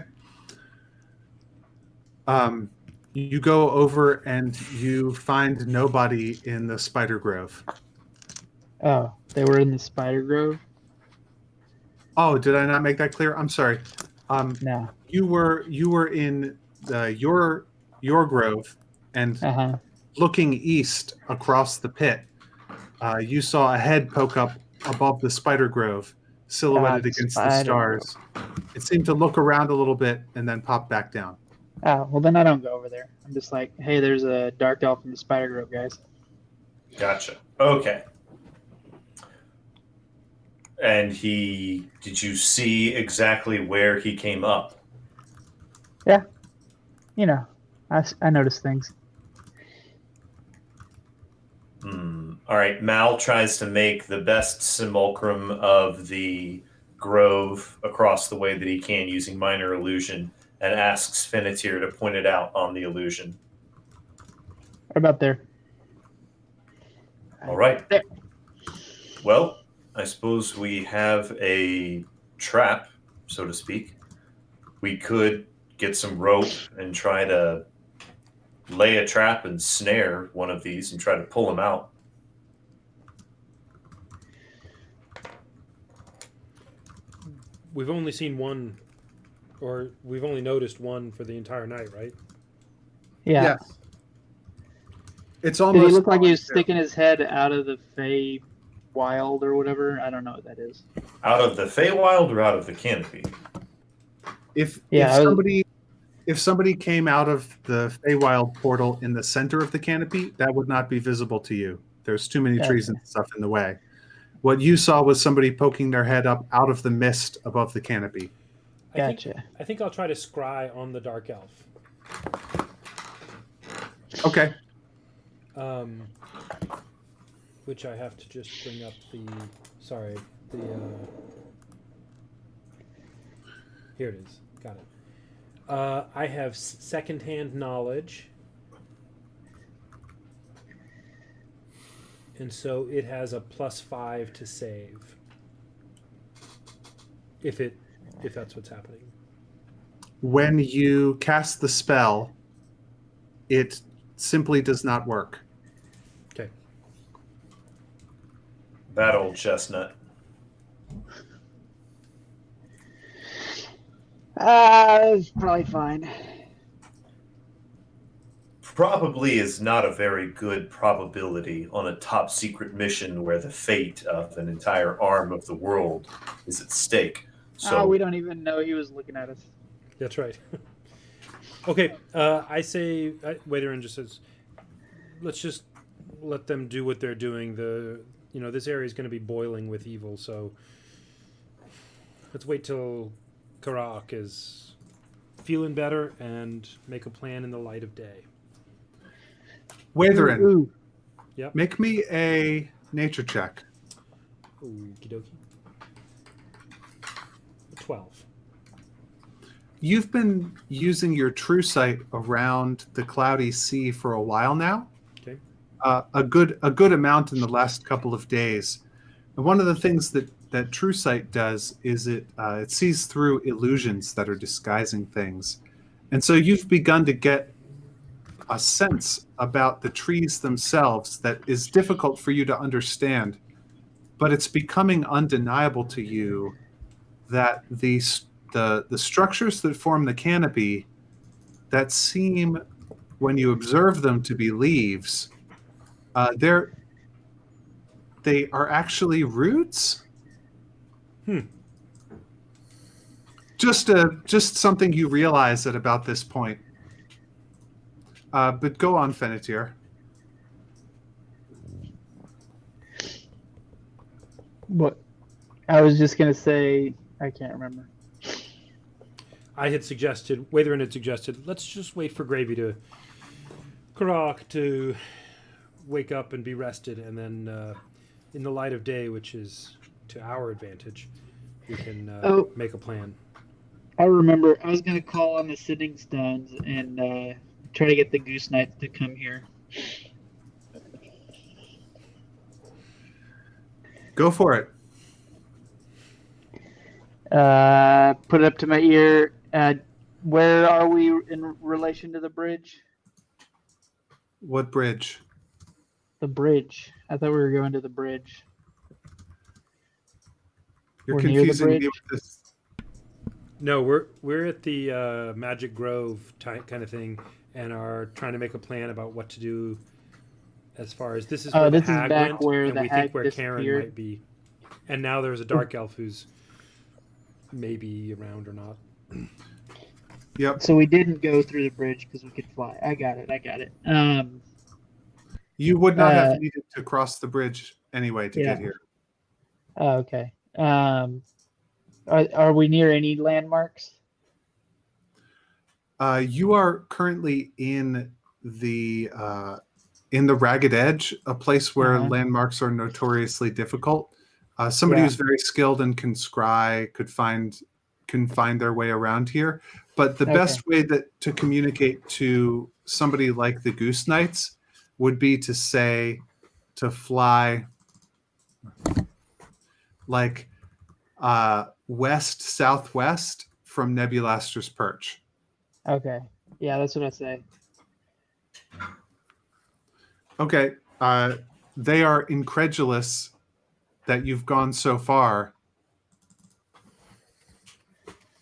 You go over and you find nobody in the spider grove. Oh, they were in the spider grove? Oh, did I not make that clear? I'm sorry. No. You were in your grove, and Uh-huh. looking east across the pit, you saw a head poke up above the spider grove, silhouetted the against the spider stars. It seemed to look around a little bit and then pop back down. Oh, well then I don't go over there. I'm just like, hey, there's a dark elf in the spider grove, guys. Gotcha. Okay. And did you see exactly where he came up? Yeah. You know, I noticed things. All right. Mal tries to make the best simulacrum of the grove across the way that he can using minor illusion and asks Finnetir to point it out on the illusion. What about there? All right. There. Well, I suppose we have a trap, so to speak. We could get some rope and try to lay a trap and snare one of these and try to pull them out. We've only seen one, or we've only noticed one for the entire night, right? Yeah. Yes. It's Did almost. he look like he was volunteer. sticking his head out of the Fey Wild or whatever? I don't know what that is. Out of the Feywild or out of the canopy? If Yeah, if somebody came out of the Feywild portal in the center of the canopy, that would not be visible to you. There's too many trees and stuff in the way. What you saw was somebody poking their head up out of the mist above the canopy. Gotcha. I think I'll try to scry on the dark elf. Okay. Which I have to just bring up here it is. Got it. I have secondhand knowledge. And so it has a +5 to save. If that's what's happening. When you cast the spell, it simply does not work. Okay. That old chestnut. It's probably fine. Probably is not a very good probability on a top secret mission where the fate of an entire arm of the world is at stake. So we don't even know he was looking at us. That's right. Okay, I say, Waither just says, let's just let them do what they're doing. This area is going to be boiling with evil, so let's wait till Karak is feeling better and make a plan in the light of day. Watherin, Ooh. Yep. make me a nature check. Okie dokie. 12. You've been using your true sight around the cloudy sea for a while now. Okay. A good amount in the last couple of days. And one of the things that true sight does is it sees through illusions that are disguising things. And so you've begun to get a sense about the trees themselves that is difficult for you to understand, but it's becoming undeniable to you that the structures that form the canopy that seem, when you observe them, to be leaves, they are actually roots. Just something you realize at about this point. But go on, Finnetir. What? I was just gonna say, I can't remember. Watherin had suggested, let's just wait for Karak to wake up and be rested, and then in the light of day, which is to our advantage, we can make a plan. I remember. I was gonna call on the Sitting Stones and try to get the Goose Knights to come here. Go for it. Put it up to my ear. Where are we in relation to the bridge? What bridge? The bridge. I thought we were going to the bridge. You're We're near the confusing me bridge? with this. No, we're at the Magic Grove kind of thing, and are trying to make a plan about what to do. As far as this is where the this is hag back went, where and the we hag think where Karen disappeared. might be. And now there's a dark elf who's maybe around or not. Yep. So we didn't go through the bridge because we could fly. I got it. You would not have needed to cross the bridge anyway to Yeah. get here. Oh, okay. Are we near any landmarks? You are currently in the Ragged Edge, a place where landmarks are notoriously difficult. Somebody who's very skilled and can scry could find their way around here. But the best way to communicate to somebody like the Goose Knights would be to fly like west southwest from Nebulaster's perch. Okay. Yeah, that's what I say. Okay. They are incredulous that you've gone so far,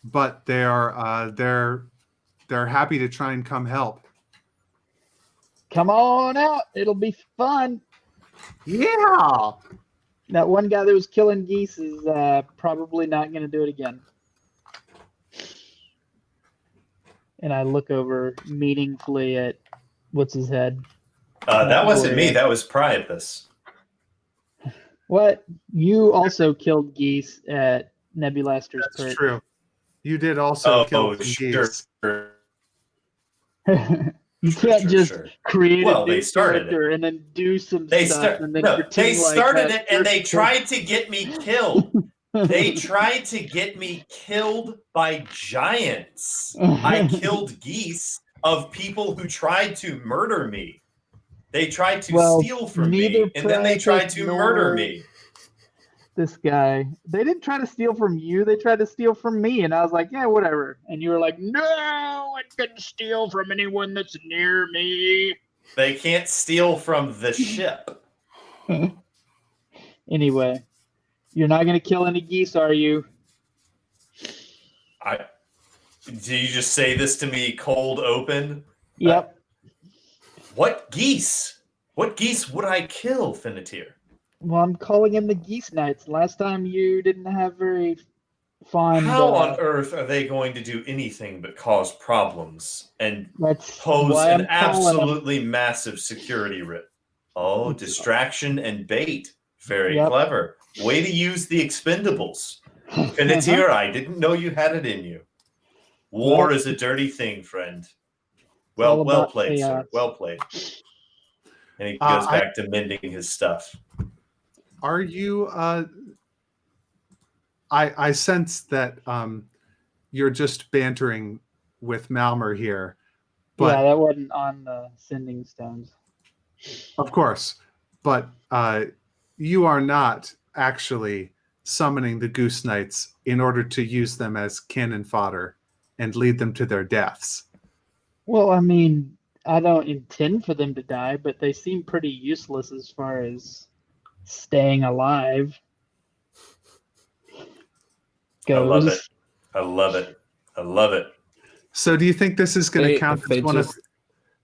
but they're happy to try and come help. Come on out. It'll be fun. Yeah. That one guy that was killing geese is probably not going to do it again. And I look over meaningfully at what's his head. That wasn't me. That was Priapus. What? You also killed geese at Nebulaster's perch. That's true. You did also kill some geese. You can't just create a new started character and then do some stuff and then pretend they started like it and they tried to get me killed. They tried to get me killed by giants. I killed geese of people who tried to murder me. They tried to steal from me, and then they tried to murder me. This guy. They didn't try to steal from you. They tried to steal from me. And I was like, yeah, whatever. And you were like, no, I couldn't steal from anyone that's near me. They can't steal from the ship. Anyway, you're not going to kill any geese, are you? Do you just say this to me cold open? Yep. What geese? What geese would I kill, Finneteer? Well, I'm calling in the Geese Knights. Last time you didn't have very fond... How on earth are they going to do anything but cause problems and pose an absolutely massive security risk? Oh, distraction and bait. Very clever. Way to use the expendables. Finneteer, I didn't know you had it in you. War is a dirty thing, friend. Well played, sir. Well played. And he goes back to mending his stuff. Are you I sense that you're just bantering with Malmer here. But yeah, that wasn't on the sending stones. Of course. But you are not actually summoning the Goose Knights in order to use them as cannon fodder and lead them to their deaths. Well, I mean, I don't intend for them to die, but they seem pretty useless as far as staying alive goes. I love it. So do you think this is going to count as one of...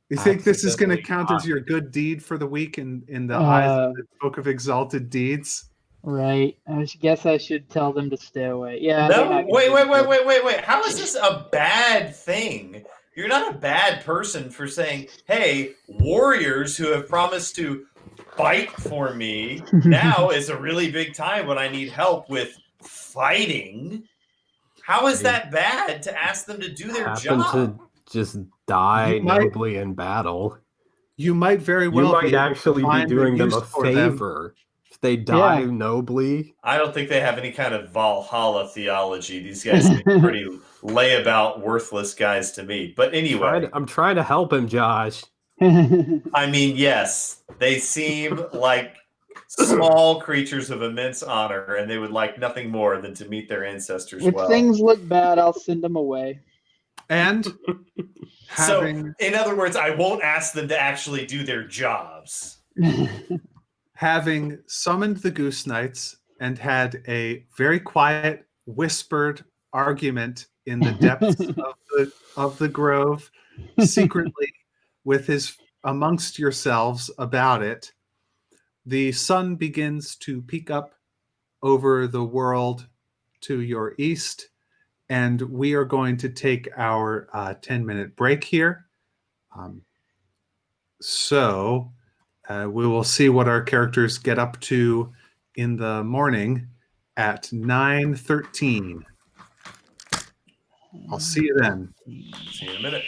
You think this is going to count as your good deed for the week in the eyes of the Book of Exalted Deeds? Right. I guess I should tell them to stay away. Yeah. No, wait. How is this a bad thing? You're not a bad person for saying, hey, warriors who have promised to fight for me, now is a really big time when I need help with fighting. How is that bad to ask them to do their job? To just die nobly in battle. You might very well might actually be doing them a favor. If they die nobly. I don't think they have any kind of Valhalla theology. These guys seem pretty layabout, worthless guys to me. But anyway. I'm trying to help him, Josh. I mean, yes, they seem like small creatures of immense honor, and they would like nothing more than to meet their ancestors if things look bad, I'll send them away. And so, in other words, I won't ask them to actually do their jobs. Having summoned the Goose Knights and had a very quiet, whispered argument in the depths of the grove, secretly amongst yourselves about it, the sun begins to peek up over the world to your east, and we are going to take our 10-minute break here. So we will see what our characters get up to in the morning at 9:13. I'll see you then. See you in a minute.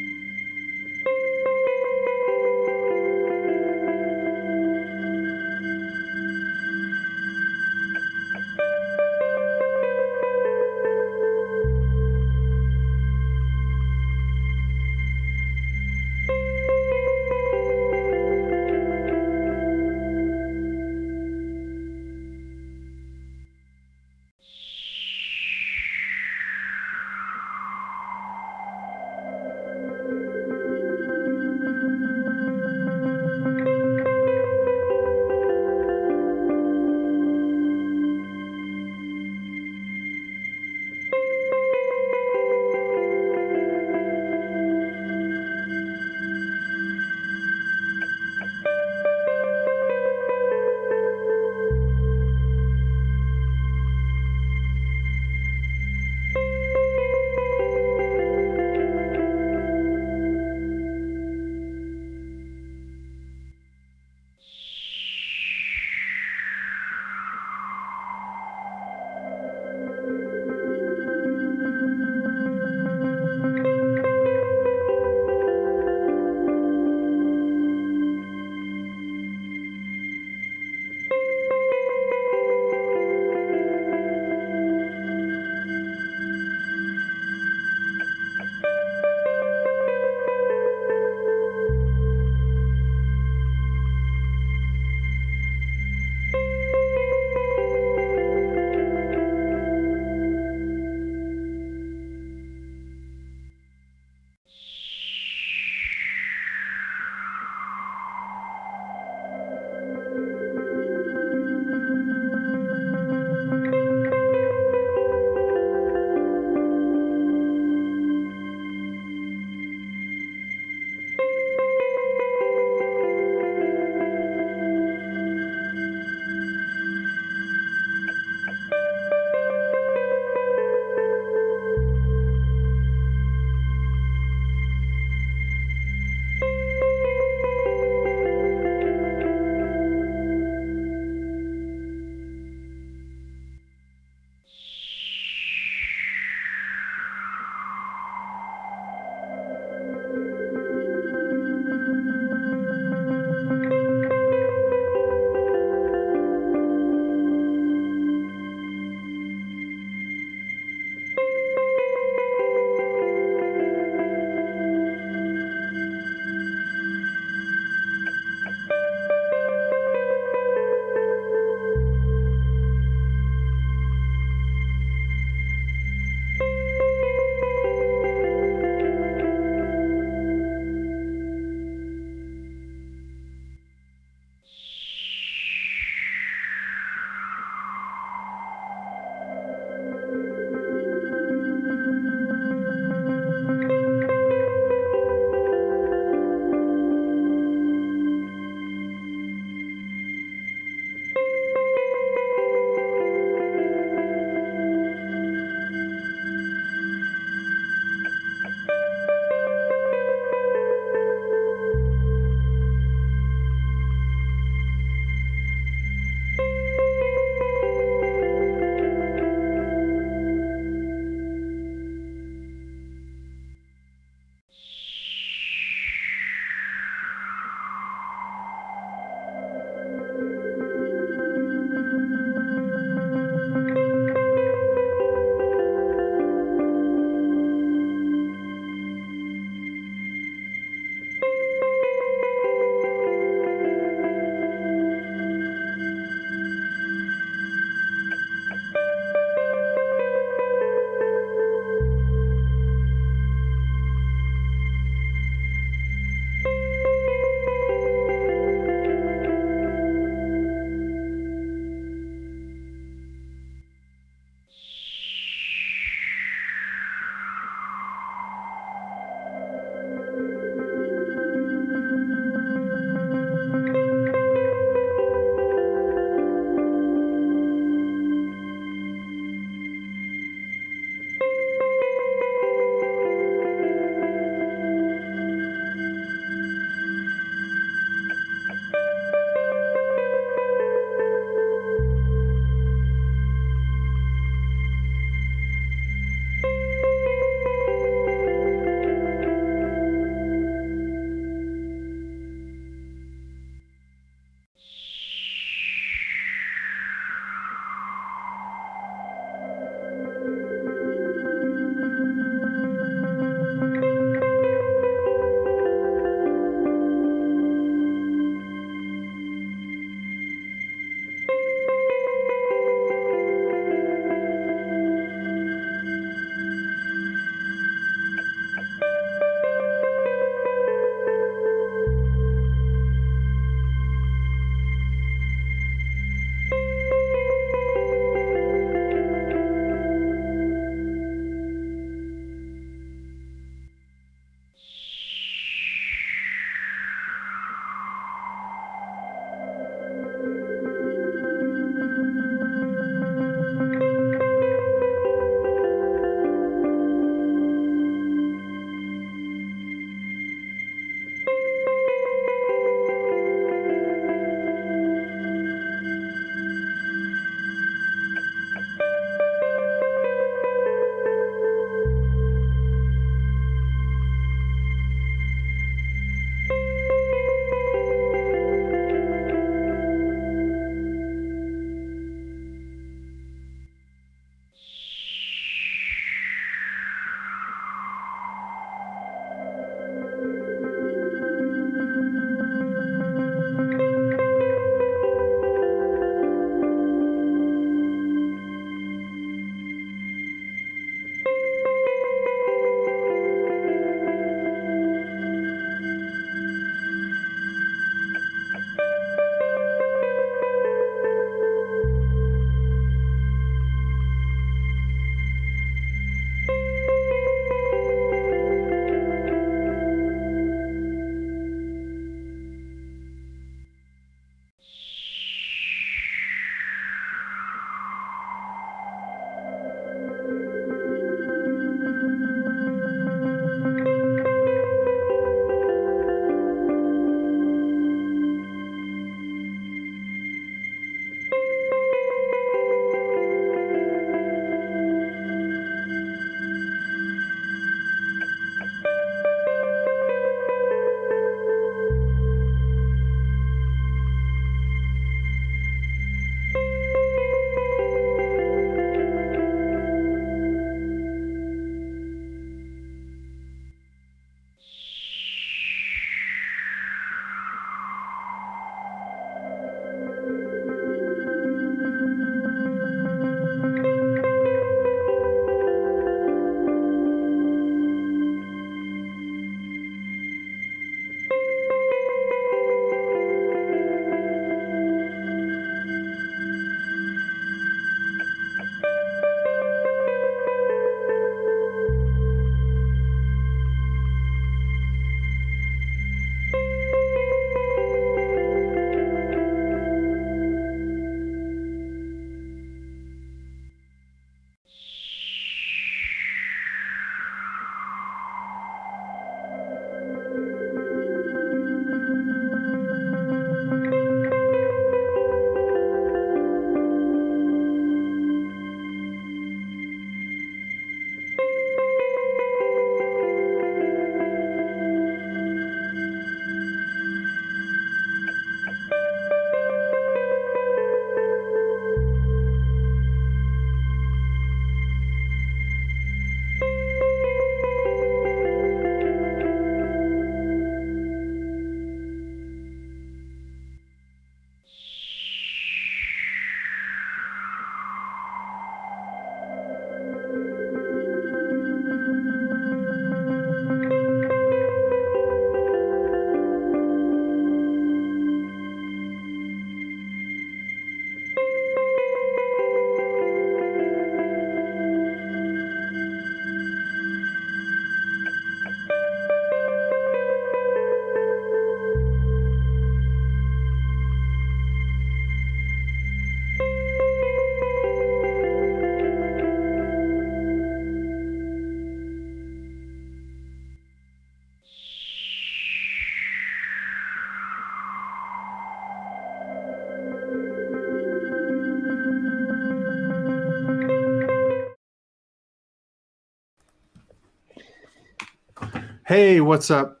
Hey, what's up?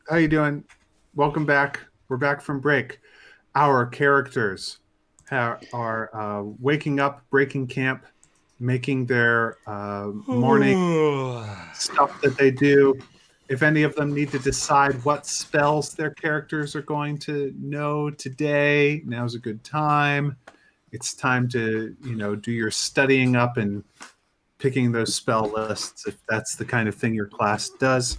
How you doing? Welcome back. We're back from break. Our characters are waking up, breaking camp, making their morning stuff that they do. If any of them need to decide what spells their characters are going to know today, now's a good time. It's time to, do your studying up and picking those spell lists if that's the kind of thing your class does.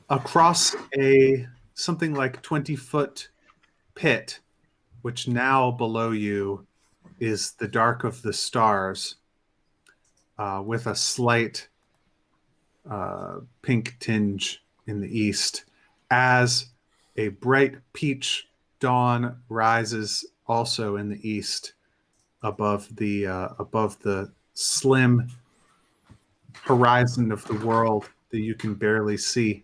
Across a something like 20-foot pit, which now below you is the dark of the stars, with a slight pink tinge in the east, as a bright peach dawn rises also in the east above the slim horizon of the world that you can barely see.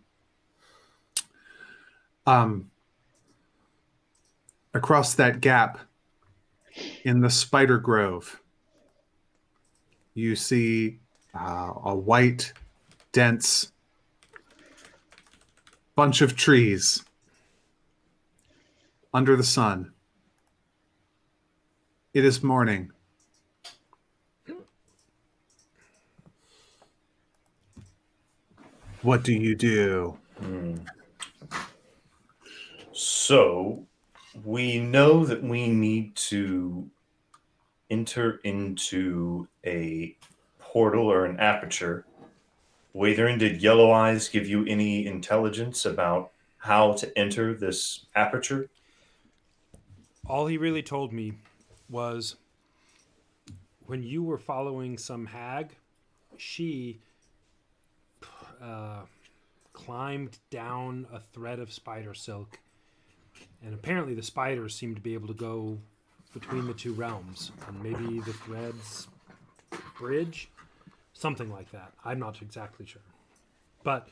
Across that gap in the spider grove, you see a white, dense bunch of trees under the sun. It is morning. What do you do? So we know that we need to enter into a portal or an aperture. Watherin, did Yellow Eyes give you any intelligence about how to enter this aperture? All he really told me was when you were following some hag, she climbed down a thread of spider silk, and apparently the spiders seem to be able to go between the two realms, and maybe the threads bridge, something like that. I'm not exactly sure, but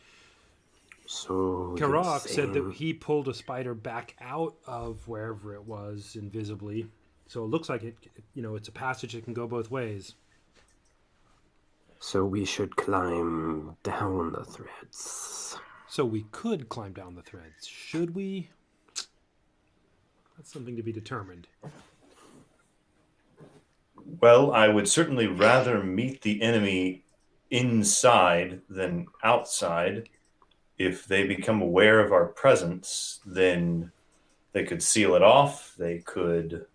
So Karak said that he pulled a spider back out of wherever it was invisibly, so it looks like it's a passage that can go both ways. So we should climb down the threads. So we could climb down the threads. Should we? That's something to be determined. Well, I would certainly rather meet the enemy inside than outside. If they become aware of our presence, then they could seal it off. They could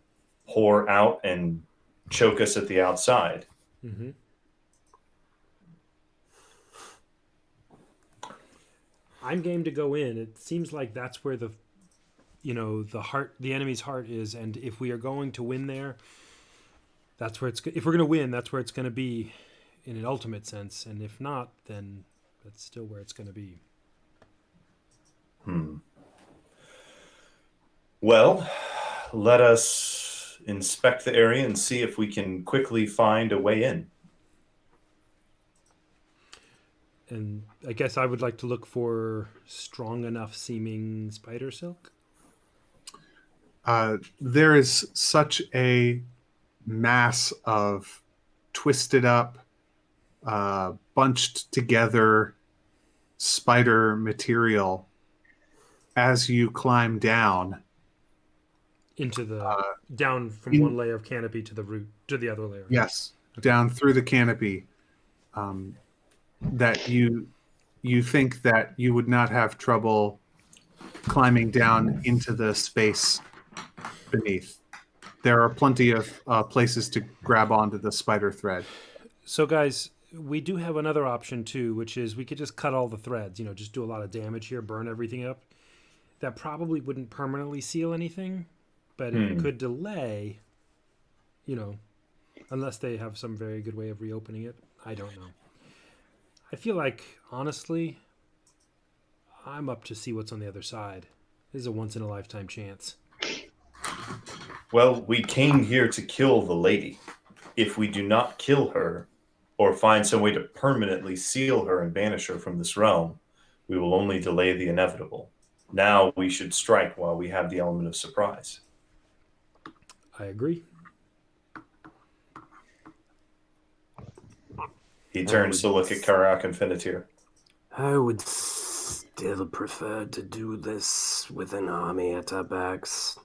pour out and choke us at the outside. Mm-hmm. I'm game to go in. It seems like that's where the enemy's heart is, and if we are going to win there, that's where if we're going to win, that's where it's going to be in an ultimate sense, and if not, then that's still where it's going to be. Well, let us inspect the area and see if we can quickly find a way in. And I guess I would like to look for strong enough seeming spider silk. There is such a mass of twisted up, bunched together spider material as you climb down Into the down from one layer of canopy to the root to the other layer. Yes, down through the canopy. That you think that you would not have trouble climbing down into the space beneath. There are plenty of places to grab onto the spider thread. So, guys, we do have another option too, which is we could just cut all the threads. Just do a lot of damage here, burn everything up. That probably wouldn't permanently seal anything, but it could delay. Unless they have some very good way of reopening it. I don't know. I feel like, honestly, I'm up to see what's on the other side. This is a once-in-a-lifetime chance. Well, we came here to kill the lady. If we do not kill her, or find some way to permanently seal her and banish her from this realm, we will only delay the inevitable. Now we should strike while we have the element of surprise. I agree. He turns to look at Karak and Finnetir. I would still prefer to do this with an army at our backs.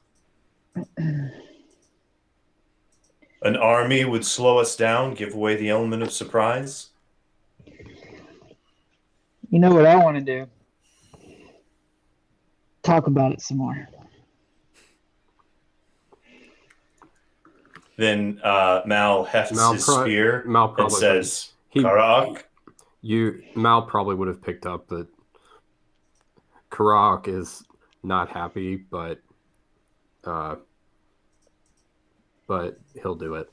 An army would slow us down, give away the element of surprise. You know what I want to do? Talk about it some more. Then Mal hefts his spear and says, Karak. Mal probably would have picked up that Karak is not happy, but he'll do it.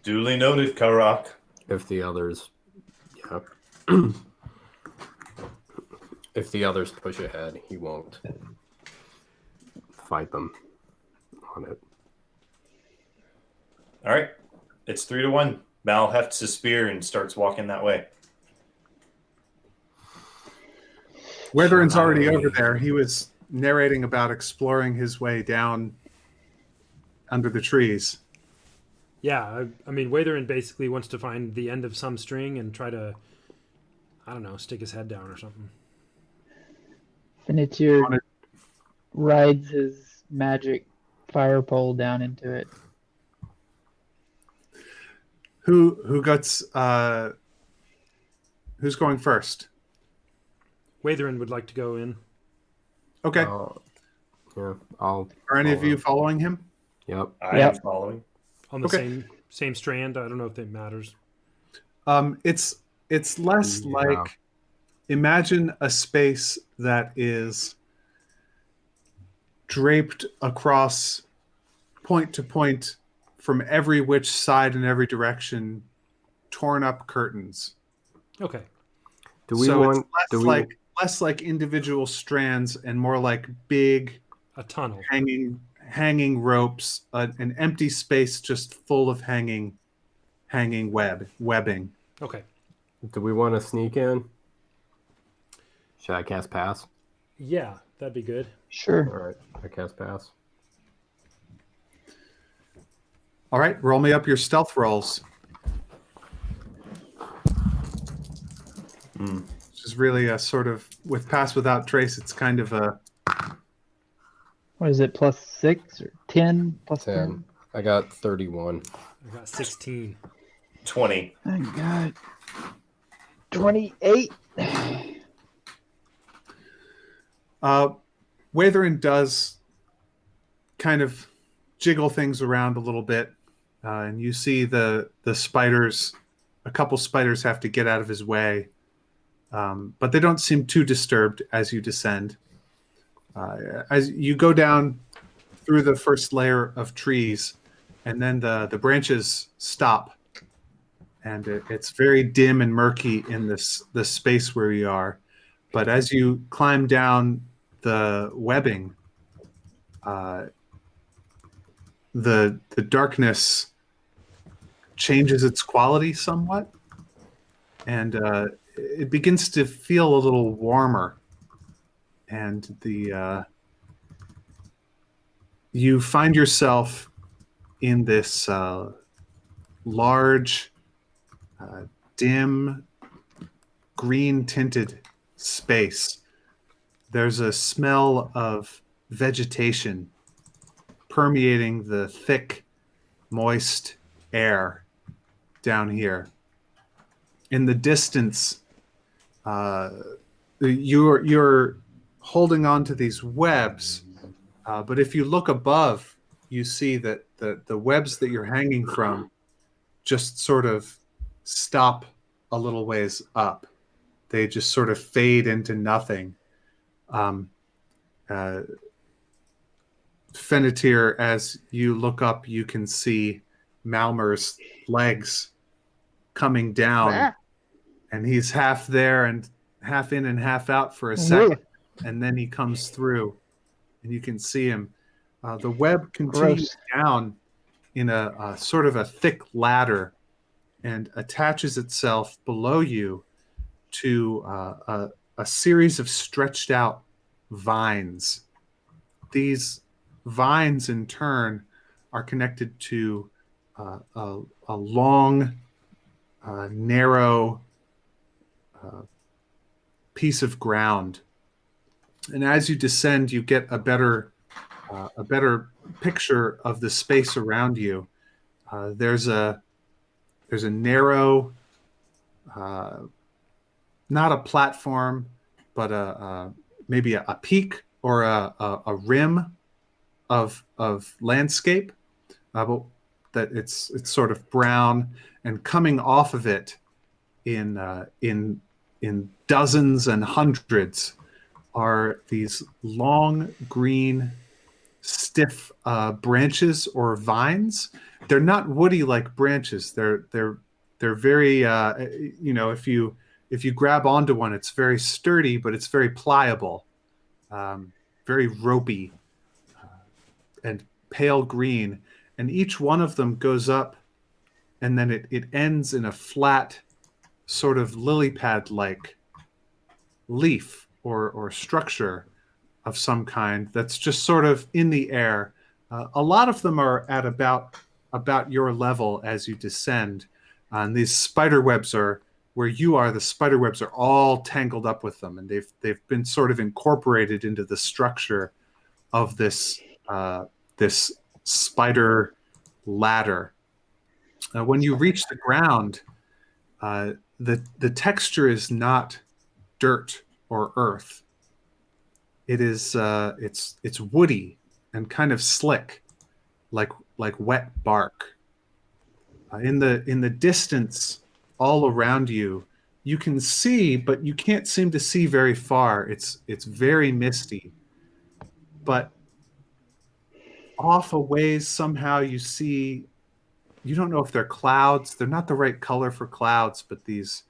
Duly noted, Karak. If the others, yeah. If the others push ahead, he won't fight them on it. All right. It's 3-1. Mal hefts his spear and starts walking that way. Weatherin's already over there. He was narrating about exploring his way down under the trees. Yeah, I mean, Watherin basically wants to find the end of some string and try to, I don't know, stick his head down or something. Finnetir rides his magic fire pole down into it. Who gets who's going first? Watherin would like to go in. Okay. Yeah, Are any of you following him? Yep. I am following. On the same strand. I don't know if that matters. It's less like, imagine a space that is draped across point to point from every which side and every direction, torn up curtains. Okay. It's less like individual strands and more like big a tunnel hanging ropes, an empty space just full of hanging webbing. Okay. Do we want to sneak in? Should I cast pass? Yeah, that'd be good. Sure. All right, I cast pass. All right, roll me up your stealth rolls. Which is really a sort of, with pass without trace, it's kind of a... What is it, +6 or 10? +10? 10. I got 31. I got 16. 20. I got 28. Watherin does kind of jiggle things around a little bit, and you see the spiders, a couple spiders have to get out of his way, but they don't seem too disturbed as you descend. As you go down through the first layer of trees, and then the branches stop, and it's very dim and murky in this space where you are. But as you climb down the webbing, the darkness changes its quality somewhat, and it begins to feel a little warmer. And you find yourself in this large, dim, green-tinted space. There's a smell of vegetation permeating the thick, moist air down here. In the distance, you're holding on to these webs, but if you look above, you see that the webs that you're hanging from just sort of stop a little ways up. They just sort of fade into nothing. Finnetir, as you look up, you can see Malmer's legs coming down, and he's half there and half in and half out for a second, and then he comes through, and you can see him. The web continues down in a sort of a thick ladder and attaches itself below you to a series of stretched out vines. These vines, in turn, are connected to a long, narrow piece of ground. And as you descend, you get a better picture of the space around you. There's a narrow, not a platform, but maybe a peak or a rim of landscape, but that it's sort of brown, and coming off of it in dozens and hundreds are these long green stiff branches or vines. They're not woody like branches. They're very if you grab onto one, it's very sturdy, but it's very pliable, very ropey, and pale green. And each one of them goes up, and then it ends in a flat sort of lily pad like leaf or structure of some kind that's just sort of in the air. A lot of them are at about your level as you descend. And these spider webs are where you are. The spider webs are all tangled up with them, and they've been sort of incorporated into the structure of this this spider ladder. When you reach the ground, the texture is not dirt or earth. It is it's woody and kind of slick, like wet bark. In the distance, all around you, you can see, but you can't seem to see very far. It's very misty. But off a ways, somehow you see. You don't know if they're clouds. They're not the right color for clouds, but these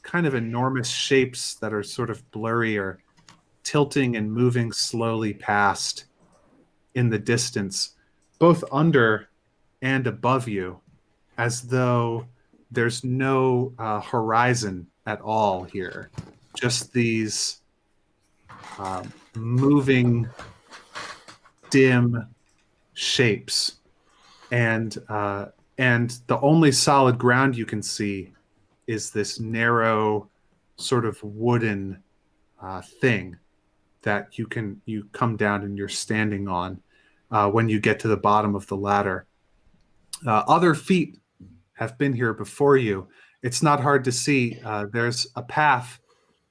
kind of enormous shapes that are sort of blurry are tilting and moving slowly past in the distance, both under and above you, as though there's no horizon at all here. Just these moving, dim shapes. And the only solid ground you can see is this narrow sort of wooden thing that you come down and you're standing on when you get to the bottom of the ladder. Other feet have been here before you. It's not hard to see. There's a path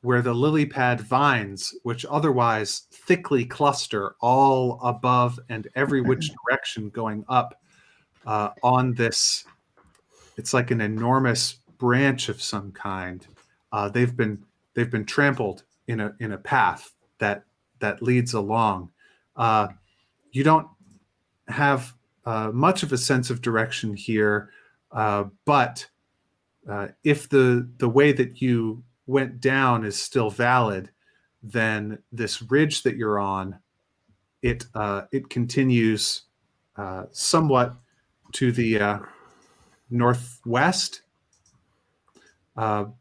where the lily pad vines, which otherwise thickly cluster all above and every which direction going up, on this, it's like an enormous branch of some kind. They've been trampled in a path that leads along. You don't have much of a sense of direction here, but if the way that you went down is still valid, then this ridge that you're on, it continues somewhat to the northwest. But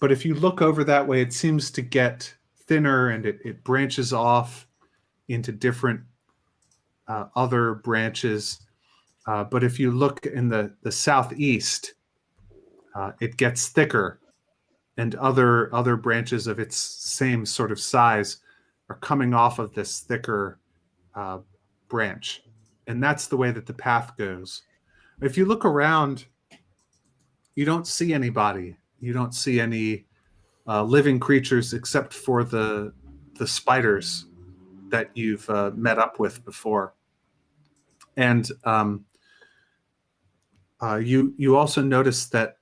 if you look over that way, it seems to get thinner, and it branches off into different other branches. But if you look in the southeast, it gets thicker, and other branches of its same sort of size are coming off of this thicker branch. And that's the way that the path goes. If you look around, you don't see anybody. You don't see any living creatures except for the spiders that you've met up with before. And you also notice that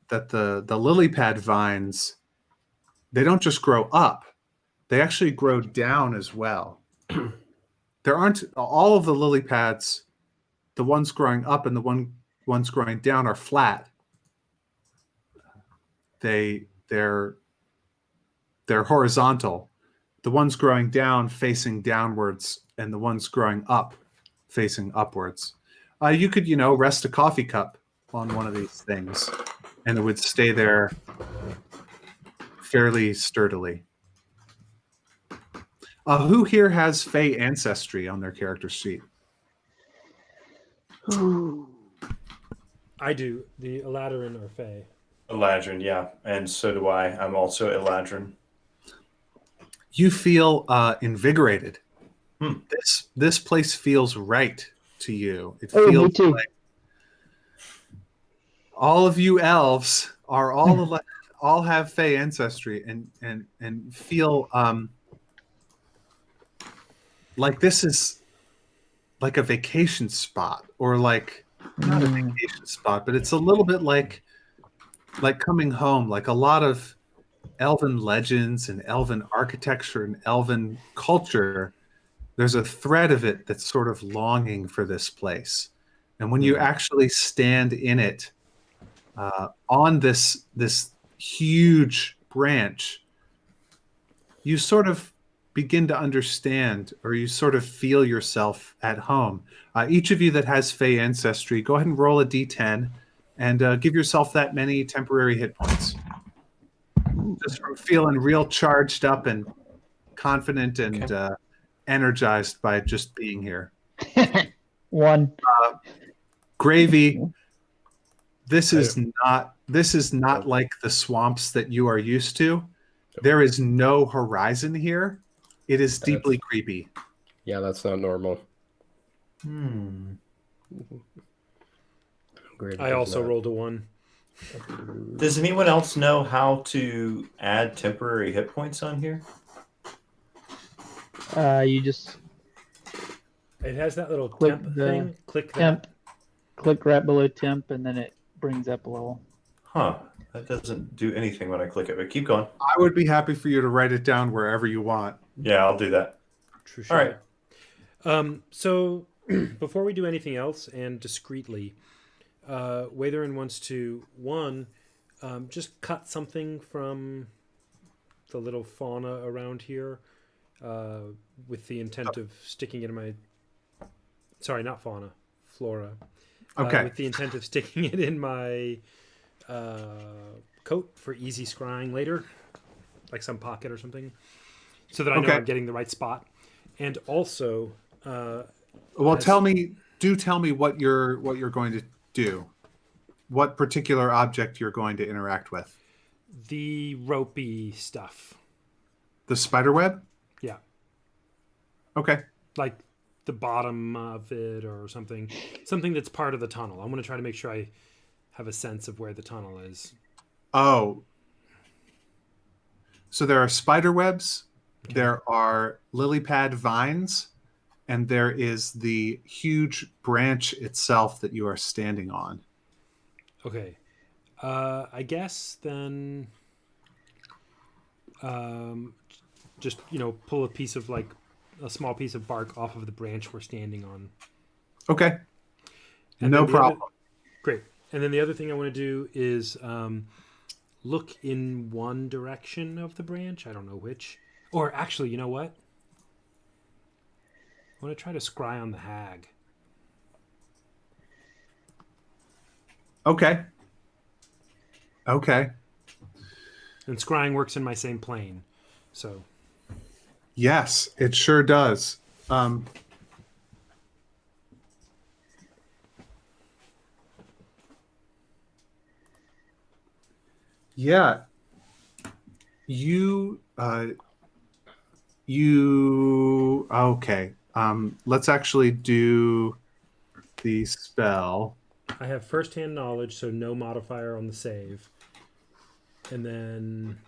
the lily pad vines, they don't just grow up; they actually grow down as well. There aren't all of the lily pads. The ones growing up and the ones growing down are flat. They're horizontal. The ones growing down facing downwards, and the ones growing up facing upwards. You could, rest a coffee cup on one of these things, and it would stay there fairly sturdily. Who here has Fey ancestry on their character sheet? I do. The Eladrin are Fey. Eladrin, yeah, and so do I. I'm also Eladrin. You feel invigorated. Hmm. This place feels right to you. It Oh, me feels too. like all of you elves are all have Fey ancestry and feel like this is like a vacation spot, or like not a vacation spot, but it's a little bit like coming home. Like a lot of elven legends and elven architecture and elven culture, there's a thread of it that's sort of longing for this place. And when you actually stand in it, on this huge branch, you sort of begin to understand, or you sort of feel yourself at home. Each of you that has Fey ancestry, go ahead and roll a d10 and give yourself that many temporary hit points. Just from feeling real charged up and confident and energized by just being here. 1. Gravy, this is not like the swamps that you are used to. There is no horizon here. It is deeply creepy. Yeah, that's not normal. Gravy I does also not. rolled a 1. Does anyone else know how to add temporary hit points on here? You just It has that little Click temp the thing. Click temp, that. click right below temp, and then it brings up a little. Huh. That doesn't do anything when I click it, but keep going. I would be happy for you to write it down wherever you want. Yeah, I'll do that. True. All right. So before we do anything else, and discreetly, Watherin wants to just cut something from the little fauna around here, with the intent of sticking it in my. Sorry, not fauna, flora. Okay. With the intent of sticking it in my coat for easy scrying later, like some pocket or something, so that I know I'm getting the right spot. And also, tell me what you're going to do. What particular object you're going to interact with? The ropey stuff. The spider web? Yeah. Okay. Like the bottom of it or something that's part of the tunnel. I want to try to make sure I have a sense of where the tunnel is. Oh. So there are spider webs, there are lily pad vines, and there is the huge branch itself that you are standing on. Okay. I guess then just, pull a small piece of bark off of the branch we're standing on. Okay. And no problem. Great. And then the other thing I want to do is look in one direction of the branch. I don't know which. Or actually, you know what? I want to try to scry on the hag. Okay. And scrying works in my same plane. So. Yes, it sure does. Yeah. You okay. Let's actually do the spell. I have first-hand knowledge, so no modifier on the save. And then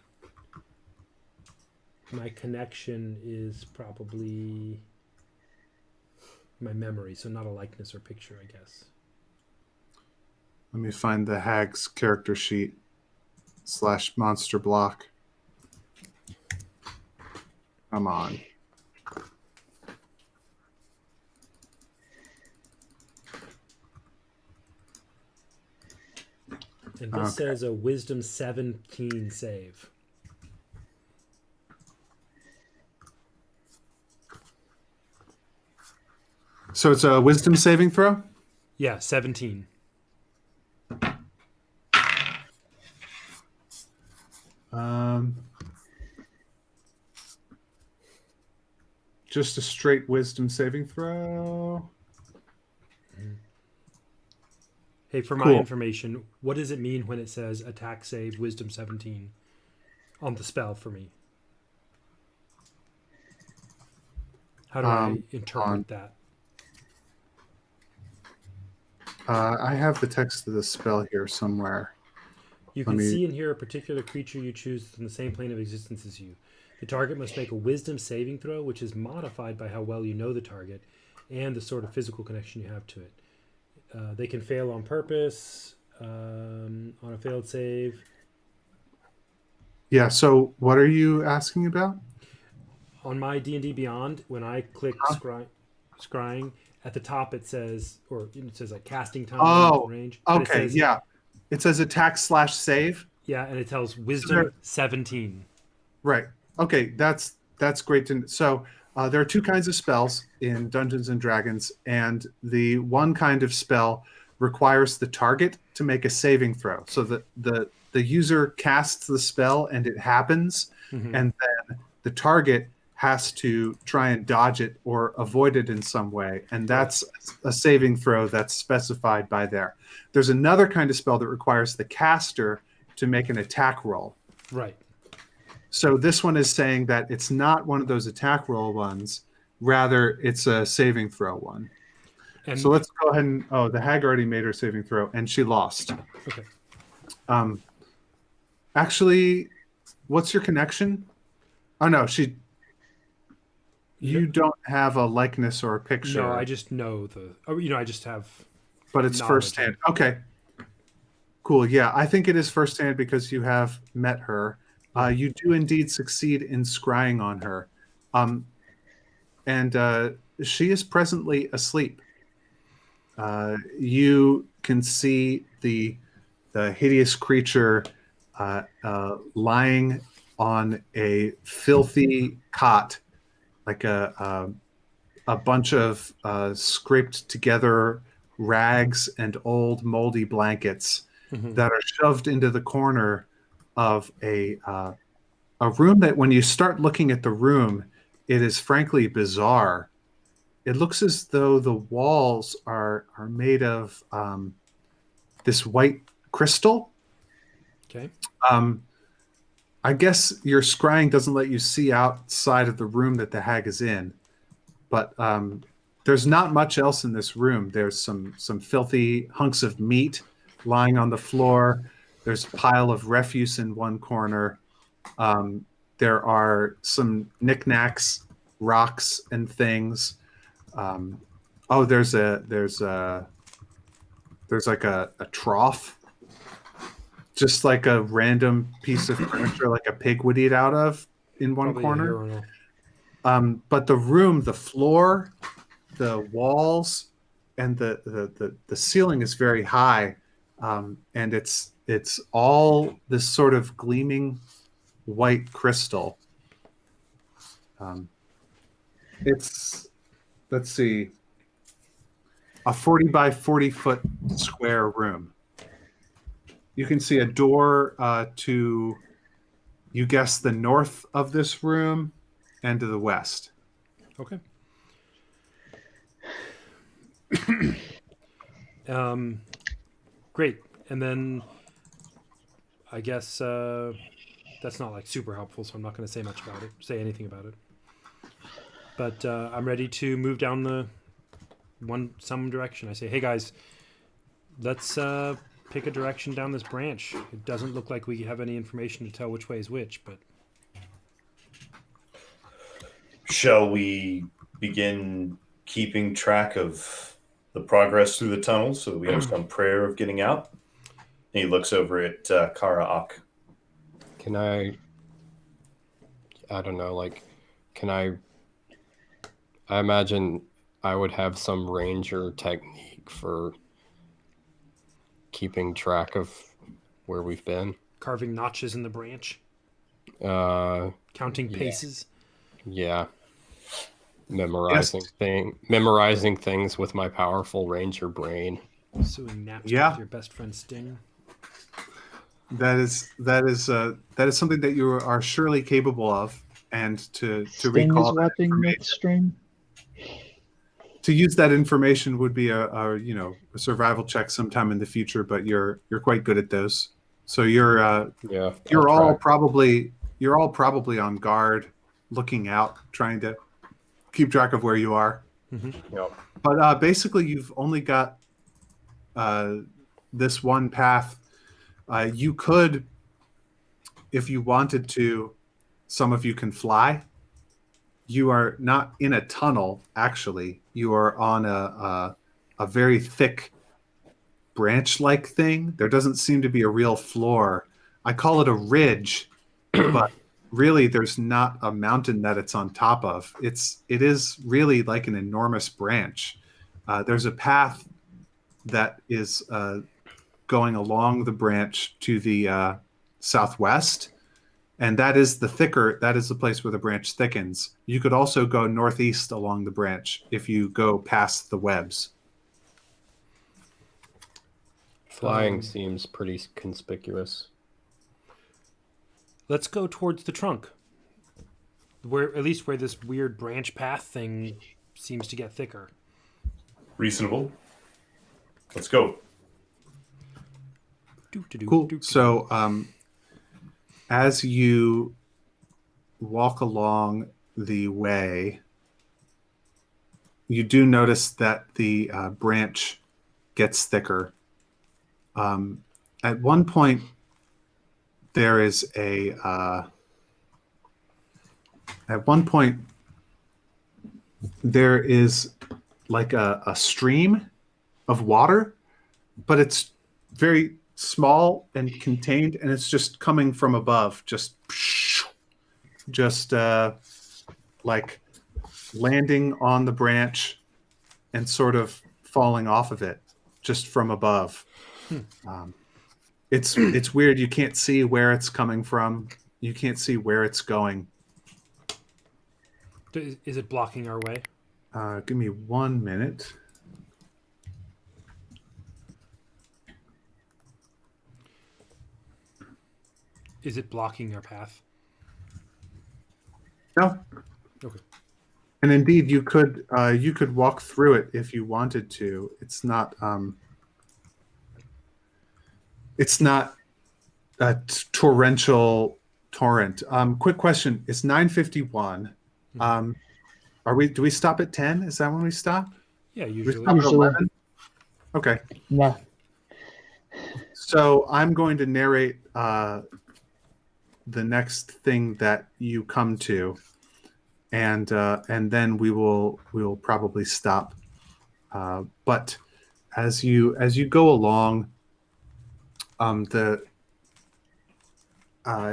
my connection is probably my memory, so not a likeness or picture, I guess. Let me find the hag's character sheet / monster block. Come on. And this says a wisdom 17 save. So it's a wisdom saving throw? Yeah, 17. Just a straight wisdom saving throw. Hey, for my Cool. information, what does it mean when it says attack save wisdom 17 on the spell for me? How do I interpret that? I have the text of the spell here somewhere. You can see and hear a particular creature you choose in the same plane of existence as you. The target must make a wisdom saving throw, which is modified by how well you know the target and the sort of physical connection you have to it. They can fail on purpose, on a failed save. Yeah, so what are you asking about? On my D&D Beyond, when I click scrying, at the top it says like casting time, range. But Okay, it says, yeah. It says attack/save. Yeah, and it tells wisdom 17. Right. Okay, that's great to know. So there are two kinds of spells in Dungeons and Dragons, and the one kind of spell requires the target to make a saving throw. So the user casts the spell and it happens, Mm-hmm. and then the target has to try and dodge it or avoid it in some way, and that's a saving throw that's specified by there. There's another kind of spell that requires the caster to make an attack roll. Right. So this one is saying that it's not one of those attack roll ones, rather it's a saving throw one. And so let's go ahead and the hag already made her saving throw and she lost. Okay. Actually, what's your connection? Oh no, you don't have a likeness or a picture. No, I just know I just have. But it's knowledge. firsthand. Okay. Cool. Yeah, I think it is firsthand because you have met her. You do indeed succeed in scrying on her. And she is presently asleep. You can see the hideous creature lying on a filthy cot, like a bunch of scraped together rags and old moldy blankets that are shoved into the corner of a room that, when you start looking at the room, it is frankly bizarre. It looks as though the walls are made of this white crystal. Okay. I guess your scrying doesn't let you see outside of the room that the hag is in, but there's not much else in this room. There's some filthy hunks of meat lying on the floor. There's a pile of refuse in one corner. There are some knickknacks, rocks, and things. There's like a trough, just like a random piece of furniture, like a pig would eat out of, in one Probably corner. a urinal. But the room, the floor, the walls, and the ceiling is very high, and it's all this sort of gleaming white crystal. It's, let's see, a 40 by 40 foot square room. You can see a door to, you guess, the north of this room and to the west. Okay. Great. And then I guess that's not like super helpful, so I'm not going to say anything about it. But I'm ready to move down some direction. I say, hey guys, let's pick a direction down this branch. It doesn't look like we have any information to tell which way is which, but shall we begin keeping track of the progress through the tunnel so that we have some prayer of getting out? And he looks over at Kara Ak. Can I don't know, I imagine I would have some ranger technique for keeping track of where we've been. carving notches in the branch, counting Yeah. paces. Yeah. Memorizing things with my powerful ranger brain. Suing naps Yeah. with your best friend Sting. That is something that you are surely capable of, and to Sting recall is that watching information. that stream. to use that information would be a survival check sometime in the future, but you're quite good at those. So you're Yeah. you're I'll all try. probably on guard, looking out, trying to keep track of where you are. Yep. But basically, you've only got this one path. You could, if you wanted to, some of you can fly. You are not in a tunnel, actually. You are on a very thick branch-like thing. There doesn't seem to be a real floor. I call it a ridge, but really there's not a mountain that it's on top of. It is really like an enormous branch. There's a path that is going along the branch to the southwest, and that is the place where the branch thickens. You could also go northeast along the branch if you go past the webs. Flying seems pretty conspicuous. Let's go towards the trunk, where at least where this weird branch path thing seems to get thicker. Reasonable. Let's go. Cool. So as you walk along the way, you do notice that the branch gets thicker. At one point, there is like a stream of water, but it's very small and contained, and it's just coming from above, just like landing on the branch and sort of falling off of it just from above. It's weird. You can't see where it's coming from. You can't see where it's going. Is it blocking our way? Give me 1 minute. Is it blocking our path? No. Okay. And indeed, you could walk through it if you wanted to. It's not a torrential torrent. Quick question: it's 9:51. Do we stop at 10? Is that when we stop? Yeah, Do we usually. stop at Usually. 11? Okay. Yeah. So I'm going to narrate the next thing that you come to, and then we will probably stop. But as you go along,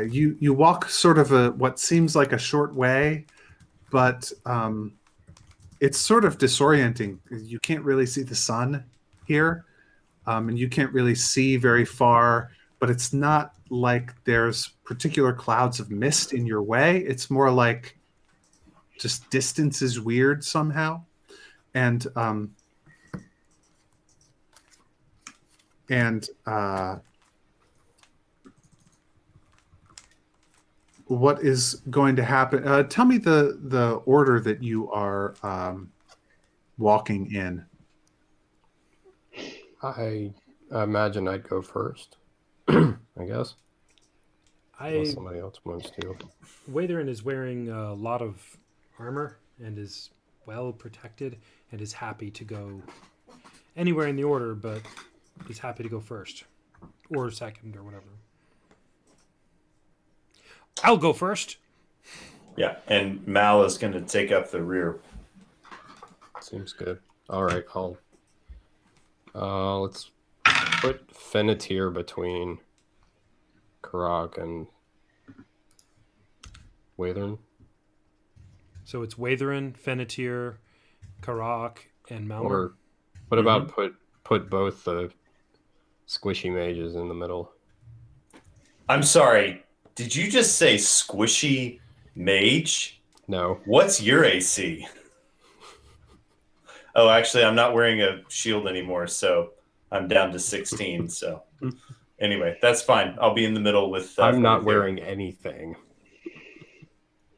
you walk sort of what seems like a short way, but it's sort of disorienting. You can't really see the sun here, and you can't really see very far, but it's not like there's particular clouds of mist in your way. It's more like just distance is weird somehow. And what is going to happen? Tell me the order that you are walking in. I imagine I'd go first. I guess. Unless somebody else wants to. Watherin is wearing a lot of armor and is well protected and is happy to go anywhere in the order, but is happy to go first or second or whatever. I'll go first. Yeah, and Mal is going to take up the rear. Seems good. All right, let's put Fennetir between Karak and Wathern. So it's Watherin, Fennetir, Karak, and Malmer. Or what about put both the squishy mages in the middle? I'm sorry. Did you just say squishy mage? No. What's your AC? Oh, actually, I'm not wearing a shield anymore, so I'm down to 16. So anyway, that's fine. I'll be in the middle with... I'm not wearing anything.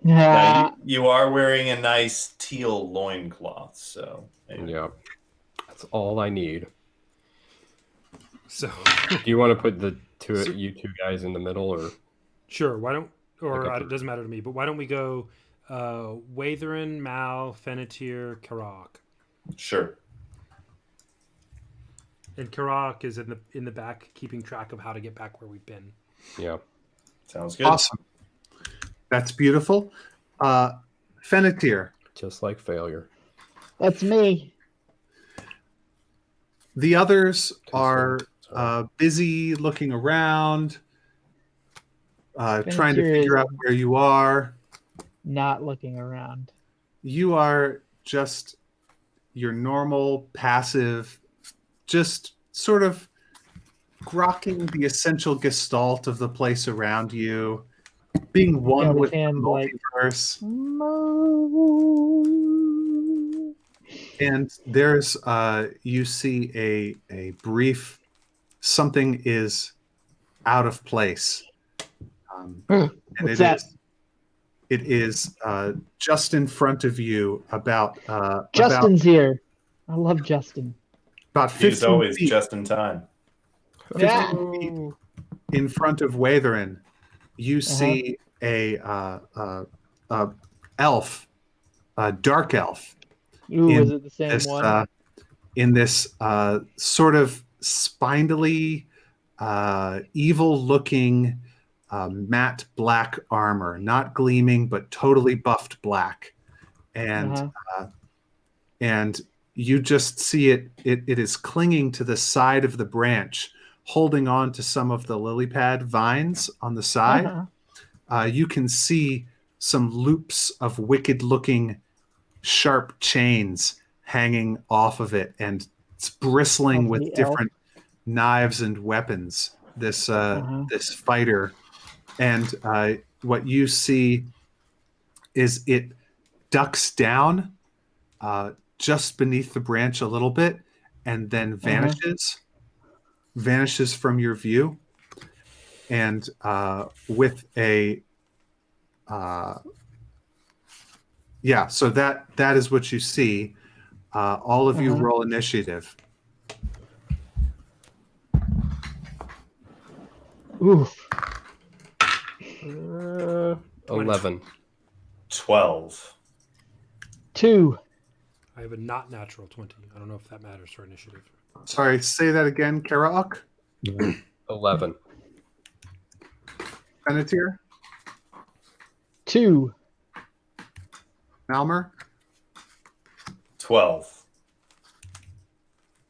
Now, you are wearing a nice teal loincloth, so... Yeah. That's all I need. So Do you want to put you two guys in the middle, or sure, why don't Like it doesn't matter to me, but why don't we go Watherin, Mal, Fennetir, Karak. Sure. And Karak is in the back keeping track of how to get back where we've been. yeah? Sounds good. Awesome. That's beautiful. Fennetir, Just like failure. That's me. the others are Sorry. busy looking around, trying to Fennetir figure is out where you are. not looking around. You are just your normal, passive, just sort of grokking the essential gestalt of the place around you, being one Got his with the hands like- multiverse. Moo. And there's you see a brief something is out of place. And What's that? it is just in front of you, about Justin's here. I love Justin. about He's 15 always feet, just in time. 15 Yeah. feet in front of Watherin. You see a elf, a dark elf, Ooh, in is it the same this one? in this sort of spindly, evil-looking matte black armor, not gleaming but totally buffed black, and and you just see it. It is clinging to the side of the branch, holding on to some of the lily pad vines on the side. You can see some loops of wicked-looking, sharp chains hanging off of it, and it's bristling Of with the different knives and weapons. This this fighter, and what you see is it ducks down just beneath the branch a little bit, and then vanishes from your view, and with a so that is what you see. All of you roll initiative. Oof. 11. 12. 2. I have a not natural 20. I don't know if that matters for initiative. Sorry, say that again, Karaok. 11. Fennetir, 2. Malmer, 12.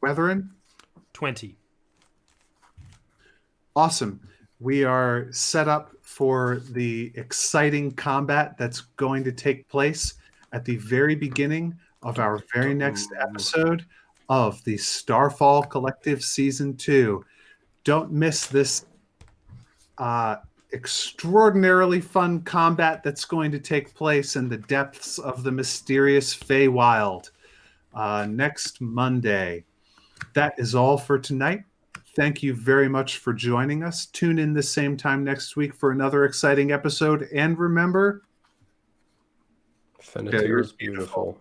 Weatherin. 20. Awesome. We are set up for the exciting combat that's going to take place at the very beginning of our very next episode of the Starfall Collective Season 2. Don't miss this extraordinarily fun combat that's going to take place in the depths of the mysterious Feywild next Monday. That is all for tonight. Thank you very much for joining us. Tune in the same time next week for another exciting episode. And remember, Fennetir is beautiful.